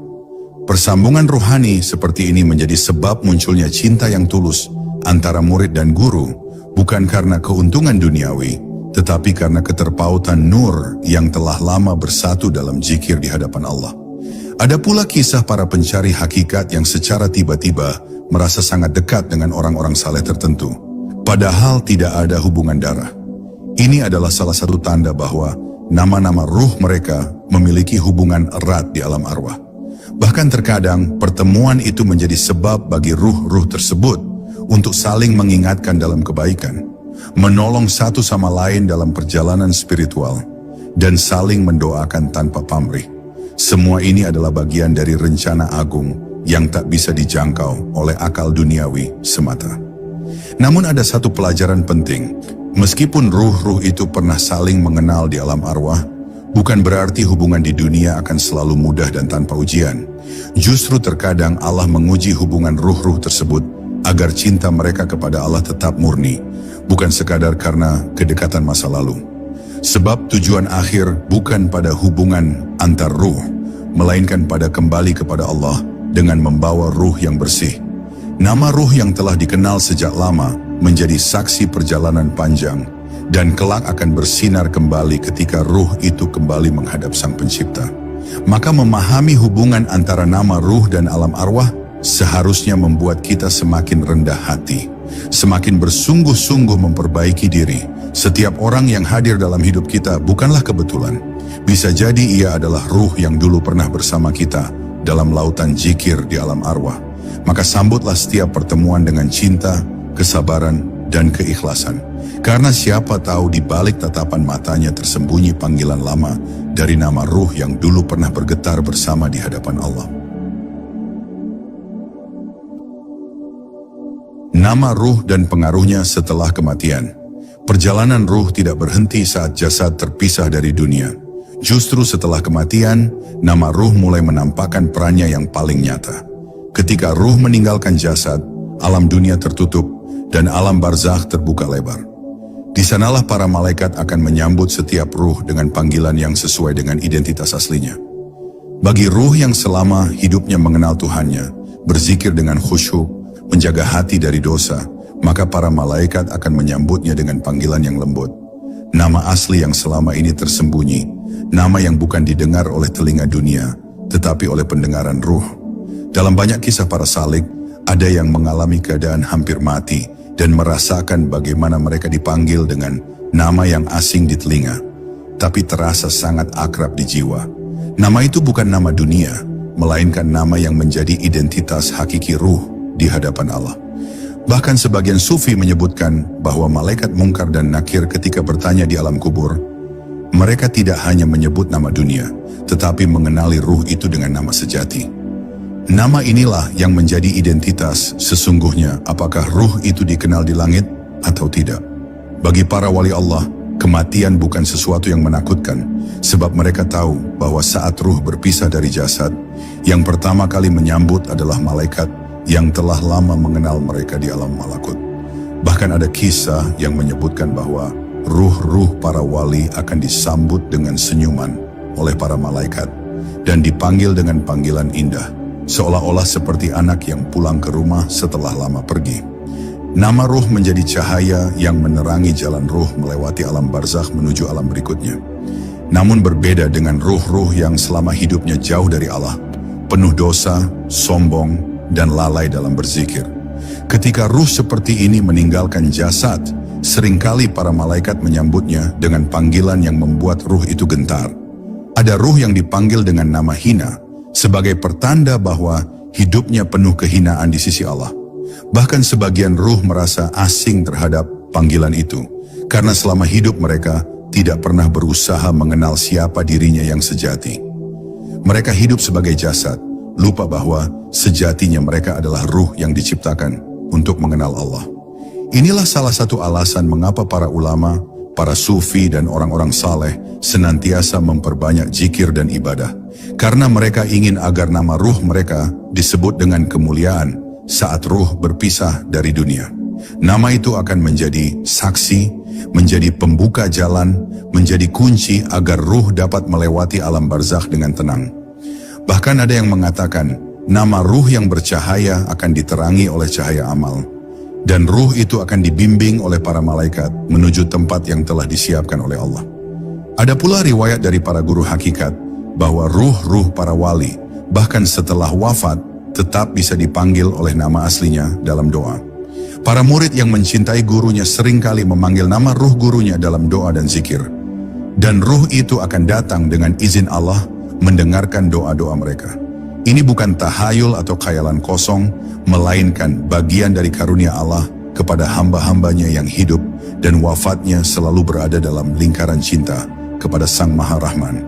Persambungan ruhani seperti ini menjadi sebab munculnya cinta yang tulus antara murid dan guru, bukan karena keuntungan duniawi, tetapi karena keterpautan nur yang telah lama bersatu dalam zikir di hadapan Allah. Ada pula kisah para pencari hakikat yang secara tiba-tiba merasa sangat dekat dengan orang-orang saleh tertentu, padahal tidak ada hubungan darah. Ini adalah salah satu tanda bahwa nama-nama ruh mereka memiliki hubungan erat di alam arwah. Bahkan terkadang pertemuan itu menjadi sebab bagi ruh-ruh tersebut untuk saling mengingatkan dalam kebaikan, menolong satu sama lain dalam perjalanan spiritual, dan saling mendoakan tanpa pamrih. Semua ini adalah bagian dari rencana agung yang tak bisa dijangkau oleh akal duniawi semata. Namun ada satu pelajaran penting. Meskipun ruh-ruh itu pernah saling mengenal di alam arwah, bukan berarti hubungan di dunia akan selalu mudah dan tanpa ujian. Justru terkadang Allah menguji hubungan ruh-ruh tersebut agar cinta mereka kepada Allah tetap murni, bukan sekadar karena kedekatan masa lalu. Sebab tujuan akhir bukan pada hubungan antar ruh, melainkan pada kembali kepada Allah dengan membawa ruh yang bersih. Nama ruh yang telah dikenal sejak lama menjadi saksi perjalanan panjang, dan kelak akan bersinar kembali ketika ruh itu kembali menghadap Sang Pencipta. Maka memahami hubungan antara nama ruh dan alam arwah seharusnya membuat kita semakin rendah hati, semakin bersungguh-sungguh memperbaiki diri. Setiap orang yang hadir dalam hidup kita bukanlah kebetulan. Bisa jadi ia adalah ruh yang dulu pernah bersama kita dalam lautan zikir di alam arwah. Maka sambutlah setiap pertemuan dengan cinta, kesabaran, dan keikhlasan. Karena siapa tahu di balik tatapan matanya tersembunyi panggilan lama dari nama ruh yang dulu pernah bergetar bersama di hadapan Allah. Nama ruh dan pengaruhnya setelah kematian. Perjalanan ruh tidak berhenti saat jasad terpisah dari dunia. Justru setelah kematian, nama ruh mulai menampakkan perannya yang paling nyata. Ketika ruh meninggalkan jasad, alam dunia tertutup dan alam barzakh terbuka lebar. Di sanalah para malaikat akan menyambut setiap ruh dengan panggilan yang sesuai dengan identitas aslinya. Bagi ruh yang selama hidupnya mengenal Tuhannya, berzikir dengan khusyuk, menjaga hati dari dosa, maka para malaikat akan menyambutnya dengan panggilan yang lembut. Nama asli yang selama ini tersembunyi, nama yang bukan didengar oleh telinga dunia, tetapi oleh pendengaran ruh. Dalam banyak kisah para salik, ada yang mengalami keadaan hampir mati dan merasakan bagaimana mereka dipanggil dengan nama yang asing di telinga, tapi terasa sangat akrab di jiwa. Nama itu bukan nama dunia, melainkan nama yang menjadi identitas hakiki ruh di hadapan Allah. Bahkan sebagian sufi menyebutkan bahwa malaikat Mungkar dan Nakir ketika bertanya di alam kubur, mereka tidak hanya menyebut nama dunia, tetapi mengenali ruh itu dengan nama sejati. Nama inilah yang menjadi identitas sesungguhnya apakah ruh itu dikenal di langit atau tidak. Bagi para wali Allah, kematian bukan sesuatu yang menakutkan, sebab mereka tahu bahwa saat ruh berpisah dari jasad, yang pertama kali menyambut adalah malaikat yang telah lama mengenal mereka di alam malakut. Bahkan ada kisah yang menyebutkan bahwa ruh-ruh para wali akan disambut dengan senyuman oleh para malaikat dan dipanggil dengan panggilan indah, seolah-olah seperti anak yang pulang ke rumah setelah lama pergi. Nama ruh menjadi cahaya yang menerangi jalan ruh melewati alam barzakh menuju alam berikutnya. Namun berbeda dengan ruh-ruh yang selama hidupnya jauh dari Allah, penuh dosa, sombong, dan lalai dalam berzikir. Ketika ruh seperti ini meninggalkan jasad, seringkali para malaikat menyambutnya dengan panggilan yang membuat ruh itu gentar. Ada ruh yang dipanggil dengan nama hina, sebagai pertanda bahwa hidupnya penuh kehinaan di sisi Allah. Bahkan sebagian ruh merasa asing terhadap panggilan itu, karena selama hidup mereka tidak pernah berusaha mengenal siapa dirinya yang sejati. Mereka hidup sebagai jasad, lupa bahwa sejatinya mereka adalah ruh yang diciptakan untuk mengenal Allah. Inilah salah satu alasan mengapa para ulama, para sufi dan orang-orang saleh senantiasa memperbanyak zikir dan ibadah. Karena mereka ingin agar nama ruh mereka disebut dengan kemuliaan saat ruh berpisah dari dunia. Nama itu akan menjadi saksi, menjadi pembuka jalan, menjadi kunci agar ruh dapat melewati alam barzakh dengan tenang. Bahkan ada yang mengatakan, nama ruh yang bercahaya akan diterangi oleh cahaya amal. Dan ruh itu akan dibimbing oleh para malaikat menuju tempat yang telah disiapkan oleh Allah. Ada pula riwayat dari para guru hakikat bahwa ruh-ruh para wali bahkan setelah wafat tetap bisa dipanggil oleh nama aslinya dalam doa. Para murid yang mencintai gurunya seringkali memanggil nama ruh gurunya dalam doa dan zikir. Dan ruh itu akan datang dengan izin Allah mendengarkan doa-doa mereka. Ini bukan tahayul atau khayalan kosong, melainkan bagian dari karunia Allah kepada hamba-hambanya yang hidup dan wafatnya selalu berada dalam lingkaran cinta kepada Sang Maha Rahman.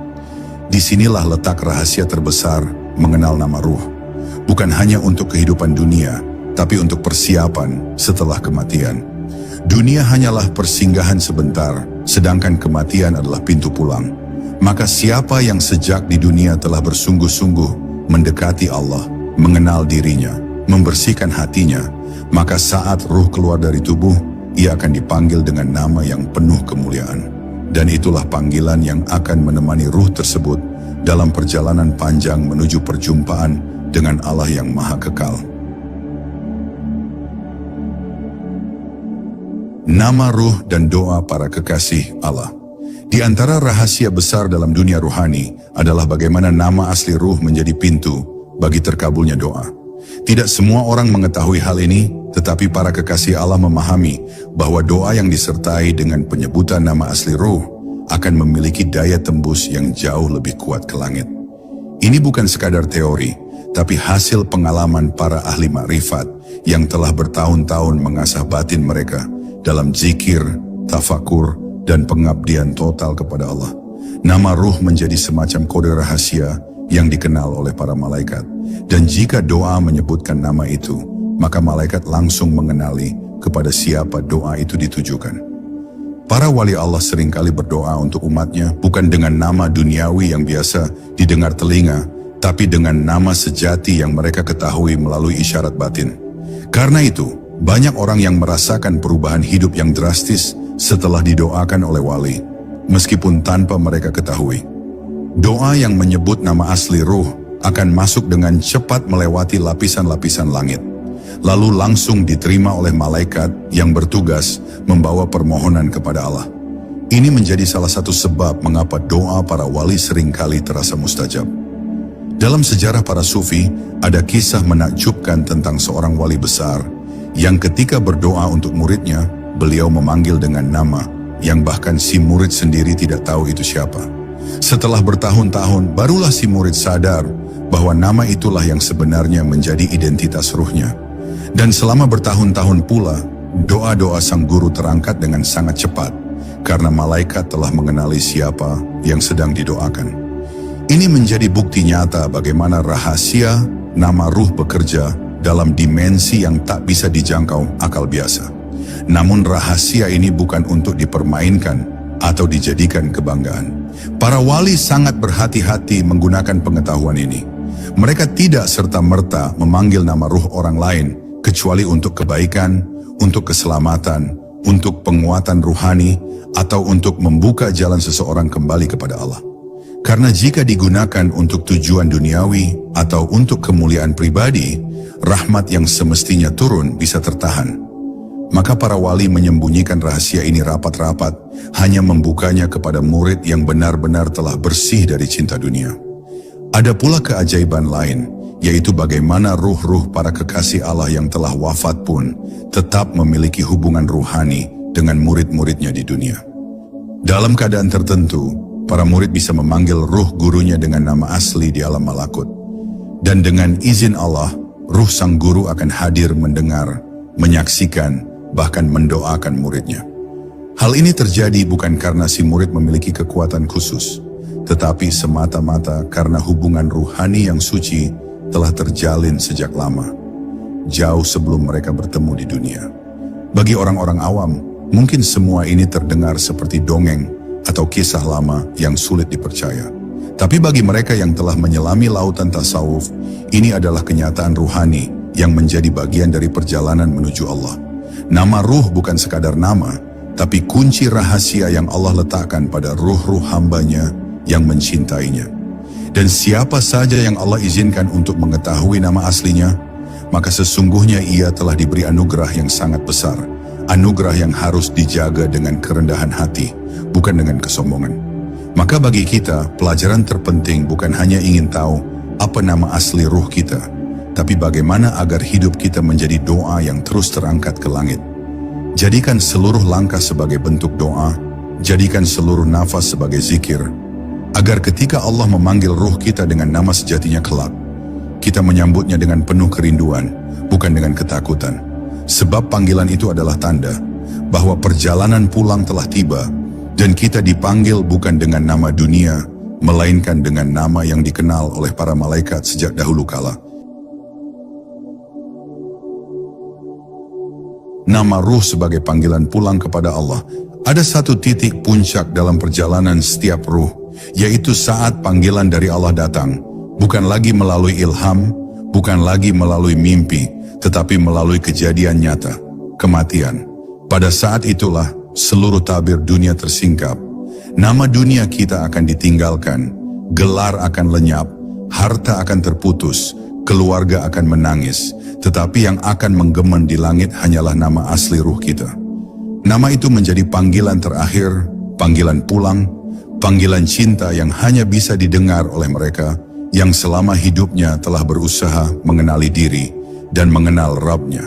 Disinilah letak rahasia terbesar mengenal nama ruh. Bukan hanya untuk kehidupan dunia, tapi untuk persiapan setelah kematian. Dunia hanyalah persinggahan sebentar, sedangkan kematian adalah pintu pulang. Maka siapa yang sejak di dunia telah bersungguh-sungguh mendekati Allah, mengenal dirinya, membersihkan hatinya, maka saat ruh keluar dari tubuh, ia akan dipanggil dengan nama yang penuh kemuliaan. Dan itulah panggilan yang akan menemani ruh tersebut dalam perjalanan panjang menuju perjumpaan dengan Allah yang Maha Kekal. Nama ruh dan doa para kekasih Allah. Di antara rahasia besar dalam dunia ruhani adalah bagaimana nama asli ruh menjadi pintu bagi terkabulnya doa. Tidak semua orang mengetahui hal ini, tetapi para kekasih Allah memahami bahwa doa yang disertai dengan penyebutan nama asli ruh akan memiliki daya tembus yang jauh lebih kuat ke langit. Ini bukan sekadar teori, tapi hasil pengalaman para ahli makrifat yang telah bertahun-tahun mengasah batin mereka dalam zikir, tafakur, dan pengabdian total kepada Allah. Nama ruh menjadi semacam kode rahasia yang dikenal oleh para malaikat. Dan jika doa menyebutkan nama itu, maka malaikat langsung mengenali kepada siapa doa itu ditujukan. Para wali Allah seringkali berdoa untuk umatnya bukan dengan nama duniawi yang biasa didengar telinga, tapi dengan nama sejati yang mereka ketahui melalui isyarat batin. Karena itu, banyak orang yang merasakan perubahan hidup yang drastis setelah didoakan oleh wali, meskipun tanpa mereka ketahui. Doa yang menyebut nama asli ruh akan masuk dengan cepat melewati lapisan-lapisan langit, lalu langsung diterima oleh malaikat yang bertugas membawa permohonan kepada Allah. Ini menjadi salah satu sebab mengapa doa para wali seringkali terasa mustajab. Dalam sejarah para sufi, ada kisah menakjubkan tentang seorang wali besar yang ketika berdoa untuk muridnya, beliau memanggil dengan nama yang bahkan si murid sendiri tidak tahu itu siapa. Setelah bertahun-tahun, barulah si murid sadar bahwa nama itulah yang sebenarnya menjadi identitas ruhnya. Dan selama bertahun-tahun pula, doa-doa sang guru terangkat dengan sangat cepat, karena malaikat telah mengenali siapa yang sedang didoakan. Ini menjadi bukti nyata bagaimana rahasia nama ruh bekerja dalam dimensi yang tak bisa dijangkau akal biasa. Namun rahasia ini bukan untuk dipermainkan atau dijadikan kebanggaan. Para wali sangat berhati-hati menggunakan pengetahuan ini. Mereka tidak serta-merta memanggil nama ruh orang lain, kecuali untuk kebaikan, untuk keselamatan, untuk penguatan ruhani, atau untuk membuka jalan seseorang kembali kepada Allah. Karena jika digunakan untuk tujuan duniawi atau untuk kemuliaan pribadi, rahmat yang semestinya turun bisa tertahan. Maka para wali menyembunyikan rahasia ini rapat-rapat, hanya membukanya kepada murid yang benar-benar telah bersih dari cinta dunia. Ada pula keajaiban lain, yaitu bagaimana ruh-ruh para kekasih Allah yang telah wafat pun tetap memiliki hubungan ruhani dengan murid-muridnya di dunia. Dalam keadaan tertentu, para murid bisa memanggil ruh gurunya dengan nama asli di alam malakut. Dan dengan izin Allah, ruh sang guru akan hadir mendengar, menyaksikan, bahkan mendoakan muridnya. Hal ini terjadi bukan karena si murid memiliki kekuatan khusus, tetapi semata-mata karena hubungan ruhani yang suci telah terjalin sejak lama, jauh sebelum mereka bertemu di dunia. Bagi orang-orang awam, mungkin semua ini terdengar seperti dongeng atau kisah lama yang sulit dipercaya. Tapi bagi mereka yang telah menyelami lautan tasawuf, ini adalah kenyataan ruhani yang menjadi bagian dari perjalanan menuju Allah. Nama ruh bukan sekadar nama, tapi kunci rahasia yang Allah letakkan pada ruh-ruh hambanya yang mencintainya. Dan siapa saja yang Allah izinkan untuk mengetahui nama aslinya, maka sesungguhnya ia telah diberi anugerah yang sangat besar. Anugerah yang harus dijaga dengan kerendahan hati, bukan dengan kesombongan. Maka bagi kita, pelajaran terpenting bukan hanya ingin tahu apa nama asli ruh kita, tapi bagaimana agar hidup kita menjadi doa yang terus terangkat ke langit. Jadikan seluruh langkah sebagai bentuk doa, jadikan seluruh nafas sebagai zikir, agar ketika Allah memanggil ruh kita dengan nama sejatinya kelak, kita menyambutnya dengan penuh kerinduan, bukan dengan ketakutan. Sebab panggilan itu adalah tanda bahwa perjalanan pulang telah tiba, dan kita dipanggil bukan dengan nama dunia, melainkan dengan nama yang dikenal oleh para malaikat sejak dahulu kala. Nama ruh sebagai panggilan pulang kepada Allah. Ada satu titik puncak dalam perjalanan setiap ruh, yaitu saat panggilan dari Allah datang, bukan lagi melalui ilham, bukan lagi melalui mimpi, tetapi melalui kejadian nyata, kematian. Pada saat itulah seluruh tabir dunia tersingkap. Nama dunia kita akan ditinggalkan, gelar akan lenyap, harta akan terputus, keluarga akan menangis, tetapi yang akan menggema di langit hanyalah nama asli ruh kita. Nama itu menjadi panggilan terakhir, panggilan pulang, panggilan cinta yang hanya bisa didengar oleh mereka yang selama hidupnya telah berusaha mengenali diri dan mengenal Rabb-nya.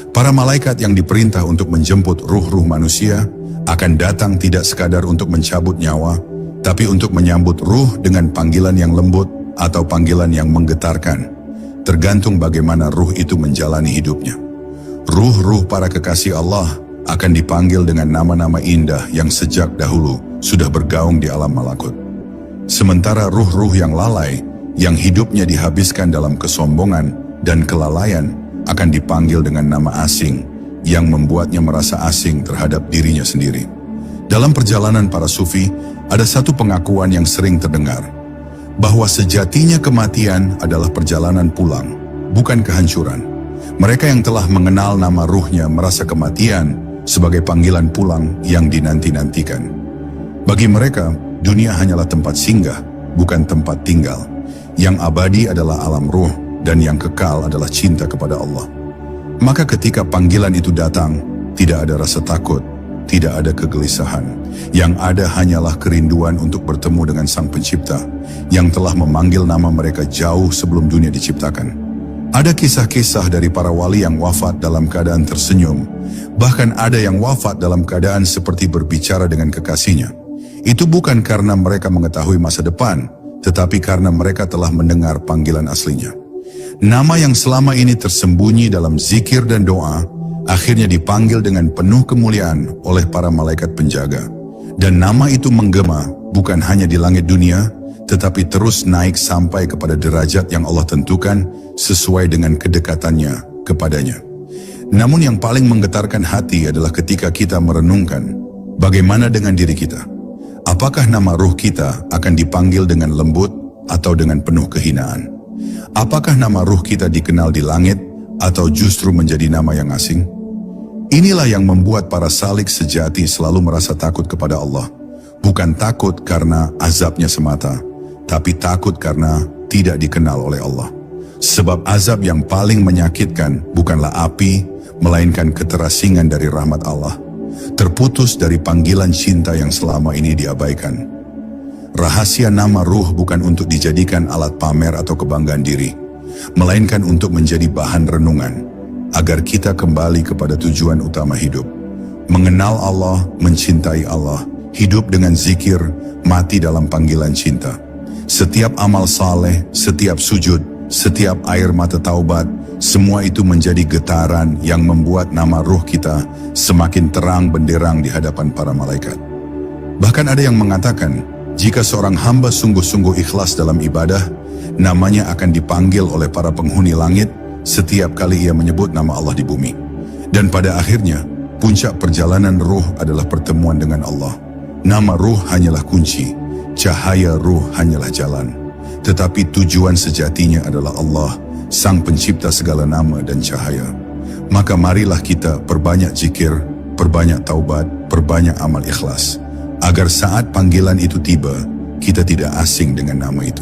Para malaikat yang diperintah untuk menjemput ruh-ruh manusia akan datang tidak sekadar untuk mencabut nyawa, tapi untuk menyambut ruh dengan panggilan yang lembut atau panggilan yang menggetarkan, tergantung bagaimana ruh itu menjalani hidupnya. Ruh-ruh para kekasih Allah akan dipanggil dengan nama-nama indah yang sejak dahulu sudah bergaung di alam malakut. Sementara ruh-ruh yang lalai, yang hidupnya dihabiskan dalam kesombongan dan kelalaian, akan dipanggil dengan nama asing yang membuatnya merasa asing terhadap dirinya sendiri. Dalam perjalanan para sufi, ada satu pengakuan yang sering terdengar, bahwa sejatinya kematian adalah perjalanan pulang, bukan kehancuran. Mereka yang telah mengenal nama ruhnya merasa kematian sebagai panggilan pulang yang dinanti-nantikan. Bagi mereka, dunia hanyalah tempat singgah, bukan tempat tinggal. Yang abadi adalah alam ruh, dan yang kekal adalah cinta kepada Allah. Maka ketika panggilan itu datang, tidak ada rasa takut, tidak ada kegelisahan. Yang ada hanyalah kerinduan untuk bertemu dengan Sang Pencipta, yang telah memanggil nama mereka jauh sebelum dunia diciptakan. Ada kisah-kisah dari para wali yang wafat dalam keadaan tersenyum, bahkan ada yang wafat dalam keadaan seperti berbicara dengan kekasihnya. Itu bukan karena mereka mengetahui masa depan, tetapi karena mereka telah mendengar panggilan aslinya. Nama yang selama ini tersembunyi dalam zikir dan doa, akhirnya dipanggil dengan penuh kemuliaan oleh para malaikat penjaga. Dan nama itu menggema bukan hanya di langit dunia, tetapi terus naik sampai kepada derajat yang Allah tentukan sesuai dengan kedekatannya kepadanya. Namun yang paling menggetarkan hati adalah ketika kita merenungkan, bagaimana dengan diri kita? Apakah nama ruh kita akan dipanggil dengan lembut atau dengan penuh kehinaan? Apakah nama ruh kita dikenal di langit atau justru menjadi nama yang asing? Inilah yang membuat para salik sejati selalu merasa takut kepada Allah. Bukan takut karena azabnya semata, tapi takut karena tidak dikenal oleh Allah. Sebab azab yang paling menyakitkan bukanlah api, melainkan keterasingan dari rahmat Allah. Terputus dari panggilan cinta yang selama ini diabaikan. Rahasia nama ruh bukan untuk dijadikan alat pamer atau kebanggaan diri, melainkan untuk menjadi bahan renungan, agar kita kembali kepada tujuan utama hidup. Mengenal Allah, mencintai Allah, hidup dengan zikir, mati dalam panggilan cinta. Setiap amal saleh, setiap sujud, setiap air mata taubat, semua itu menjadi getaran yang membuat nama ruh kita semakin terang benderang di hadapan para malaikat. Bahkan ada yang mengatakan, jika seorang hamba sungguh-sungguh ikhlas dalam ibadah, namanya akan dipanggil oleh para penghuni langit setiap kali ia menyebut nama Allah di bumi. Dan pada akhirnya, puncak perjalanan ruh adalah pertemuan dengan Allah. Nama ruh hanyalah kunci, cahaya ruh hanyalah jalan. Tetapi tujuan sejatinya adalah Allah, Sang Pencipta segala nama dan cahaya. Maka marilah kita perbanyak zikir, perbanyak taubat, perbanyak amal ikhlas, agar saat panggilan itu tiba, kita tidak asing dengan nama itu.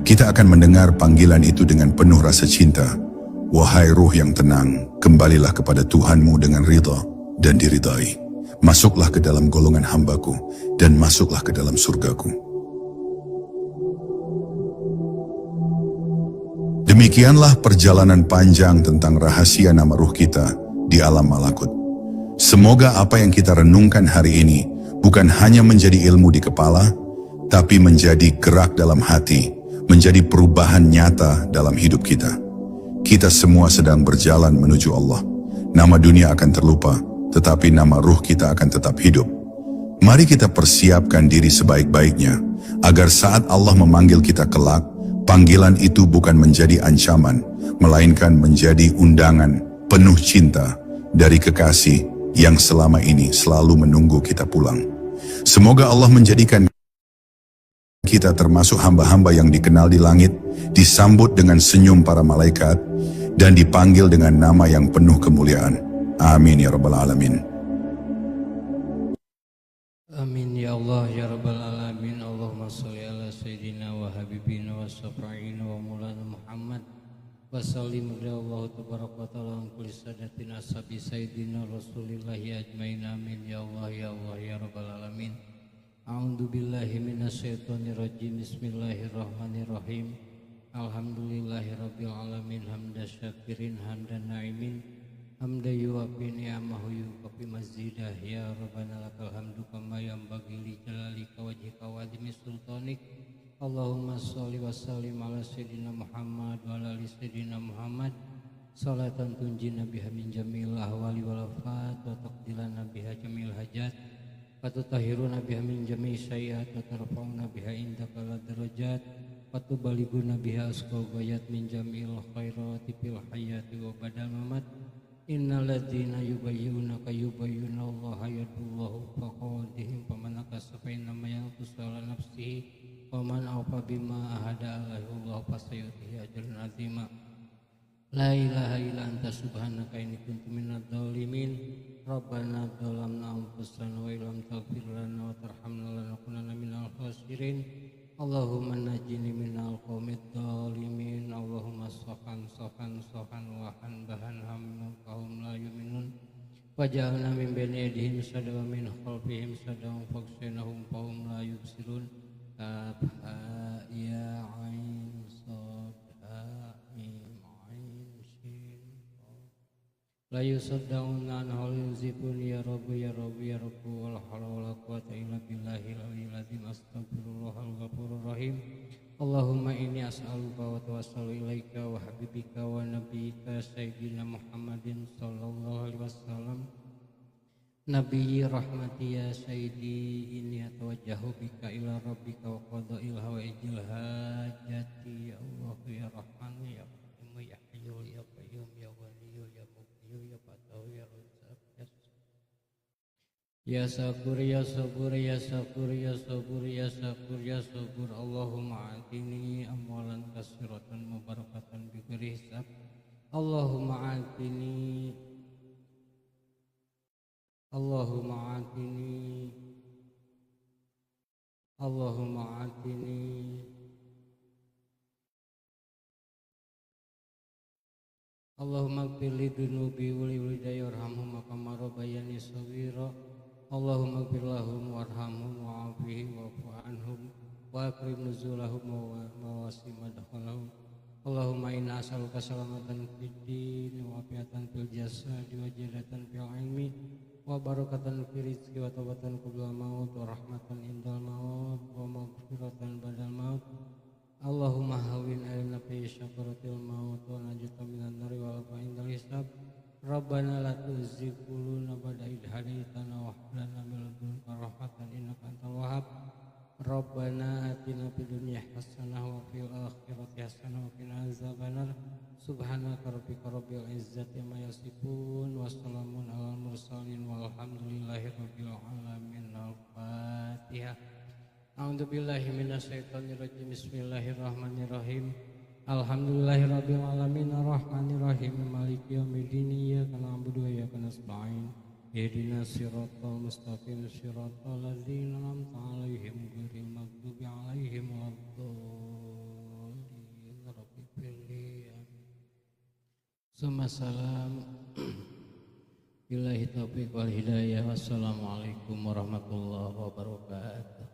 Kita akan mendengar panggilan itu dengan penuh rasa cinta. Wahai ruh yang tenang, kembalilah kepada Tuhanmu dengan ridha dan diridai. Masuklah ke dalam golongan hambaku, dan masuklah ke dalam surgaku. Demikianlah perjalanan panjang tentang rahasia nama ruh kita di alam malakut. Semoga apa yang kita renungkan hari ini bukan hanya menjadi ilmu di kepala, tapi menjadi gerak dalam hati, menjadi perubahan nyata dalam hidup kita. Kita semua sedang berjalan menuju Allah. Nama dunia akan terlupa, tetapi nama ruh kita akan tetap hidup. Mari kita persiapkan diri sebaik-baiknya, agar saat Allah memanggil kita kelak, panggilan itu bukan menjadi ancaman, melainkan menjadi undangan penuh cinta dari kekasih yang selama ini selalu menunggu kita pulang. Semoga Allah menjadikan kita termasuk hamba-hamba yang dikenal di langit, disambut dengan senyum para malaikat, dan dipanggil dengan nama yang penuh kemuliaan. Amin ya Rabbal Alamin. Amin ya Allah ya Rabbal Alamin. Allahumma sholli ala Sayyidina wa Habibina wa Syafi'ina wa Maulana Muhammad wa sallim ala Allah tabaraka wa ta'ala an kulli sadatin ashabi Sayyidina Rasulillahi ajmain. Amin ya Allah ya Allah ya Rabbal Alamin. A'udzu billahi minasyaitonir rajim. Bismillahirrahmanirrahim. Alhamdulillahirabbil alamin hamdan syakirin hamdan na'imin hamdan yuwafi ni'amahu yukafi mazidah. Ya Rabbana lakal hamdu kama yanbaghi li jalalika wajhika wa azimi sultanik. Allahumma sholli wa sallim ala sayyidina Muhammad wa ala ali sayyidina Muhammad salatan tunjina biha min jamil ahwali wal afat wa taqdilana biha jamil hajat wa tutahhiruna biha min jami' sayyi'at wa tarfa'una biha indaka la darajat wa tubalighuna biha asqa ghayat min jamil khairati fil hayati wa badal mamat. Innal ladzina yubayyunaka yubayyuna Allah yadullahu faqadih La ilaha illa anta subhanaka inni kuntu minadz dzalimin. Rabbana dzalamna anfusana wa illam taghfir lana wa tarhamna lanakunanna minal khasirin. Allahumma najini minal qaumidz dzalimin. Allahumma sofan wa hanbahan hamman qaum la yu'minun. Waj'alna min baini aydihim sada wa min khalfihim sada wa faqsainahum qaum la yubsirun. Kaf ha ya ain sad ha mim ain shin. La yusaddauna an hal yuzibun ya rabbi ya rabbi ya rabbi wal hawla wala quwwata illa billahil aliyyil azim. Astaghfirullahal ghafurur rahim. Allahumma inni as'aluka wa tawassalu ilaika wa habibika wa nabiyyika sayyidina Muhammadin sallallahu alaihi wasallam. Nabi rahmati ya sayyidi inni atawajjahu bika ila rabbika wa qada'il hawaijil hajati. Ya Allah ya Rahman ya Rahim ya Hayyul ya Qayyum ya Waliyyu ya Mughniyu ya Fatahu ya Razzaq ya Sakur ya Sabur ya Sakur ya Sabur ya Sakur ya Sabur. Allahumma atini amwalan kasiratan mubarakatan bi ghairi hisab. Allahumma atini Allahumma atini Allahumma atini Allahumma ighfir li dhunubi wa li walidayya warhamhuma kama rabbayani shaghira. Allahumma ighfir lahum warhamhum wa'afihim wa'fu anhum wa akrim nuzulahum wa mawasi madkhalahum. Allahumma inna as'aluka salamatan fid din wa afiatan fil jasadi wa jadatan fil ilmi wa barakatan fi rizqi wa tawbatan qabla maut wa rahmatan indal maut wa maghfiratan badal maut. Allahumma hawwin 'alaina fi syakaratil maut wa najita minan nari wa afa indal hisab. Rabbana la tuzigh qulubana ba'da idh hadaytana wa hab lana min ladunka rahmatan innaka antal wahhab. Rabbana atina fid dunya hasanah wa fil akhirati hasanah wa qina azabannar. Subhanaka rabbika rabbil izzati amma yasifun wa salamun alal mursalin walhamdulillahi rabbil alamin. Al-Fatihah. A'udzu billahi minasyaitonir rajim. Bismillahirrahmanirrahim. Alhamdulillahi rabbil alamin arrahmanir rahim maliki yaumiddin. Iyyaka na'budu wa iyyaka nasta'in. Ihdinas siratal mustaqim siratal ladzina an'amta 'alaihim ghairil maghdubi 'alaihim waladdallin. Rabbi firli. Summa salam. Billahi taufiq wal hidayah. Wassalamualaikum warahmatullahi wabarakatuh.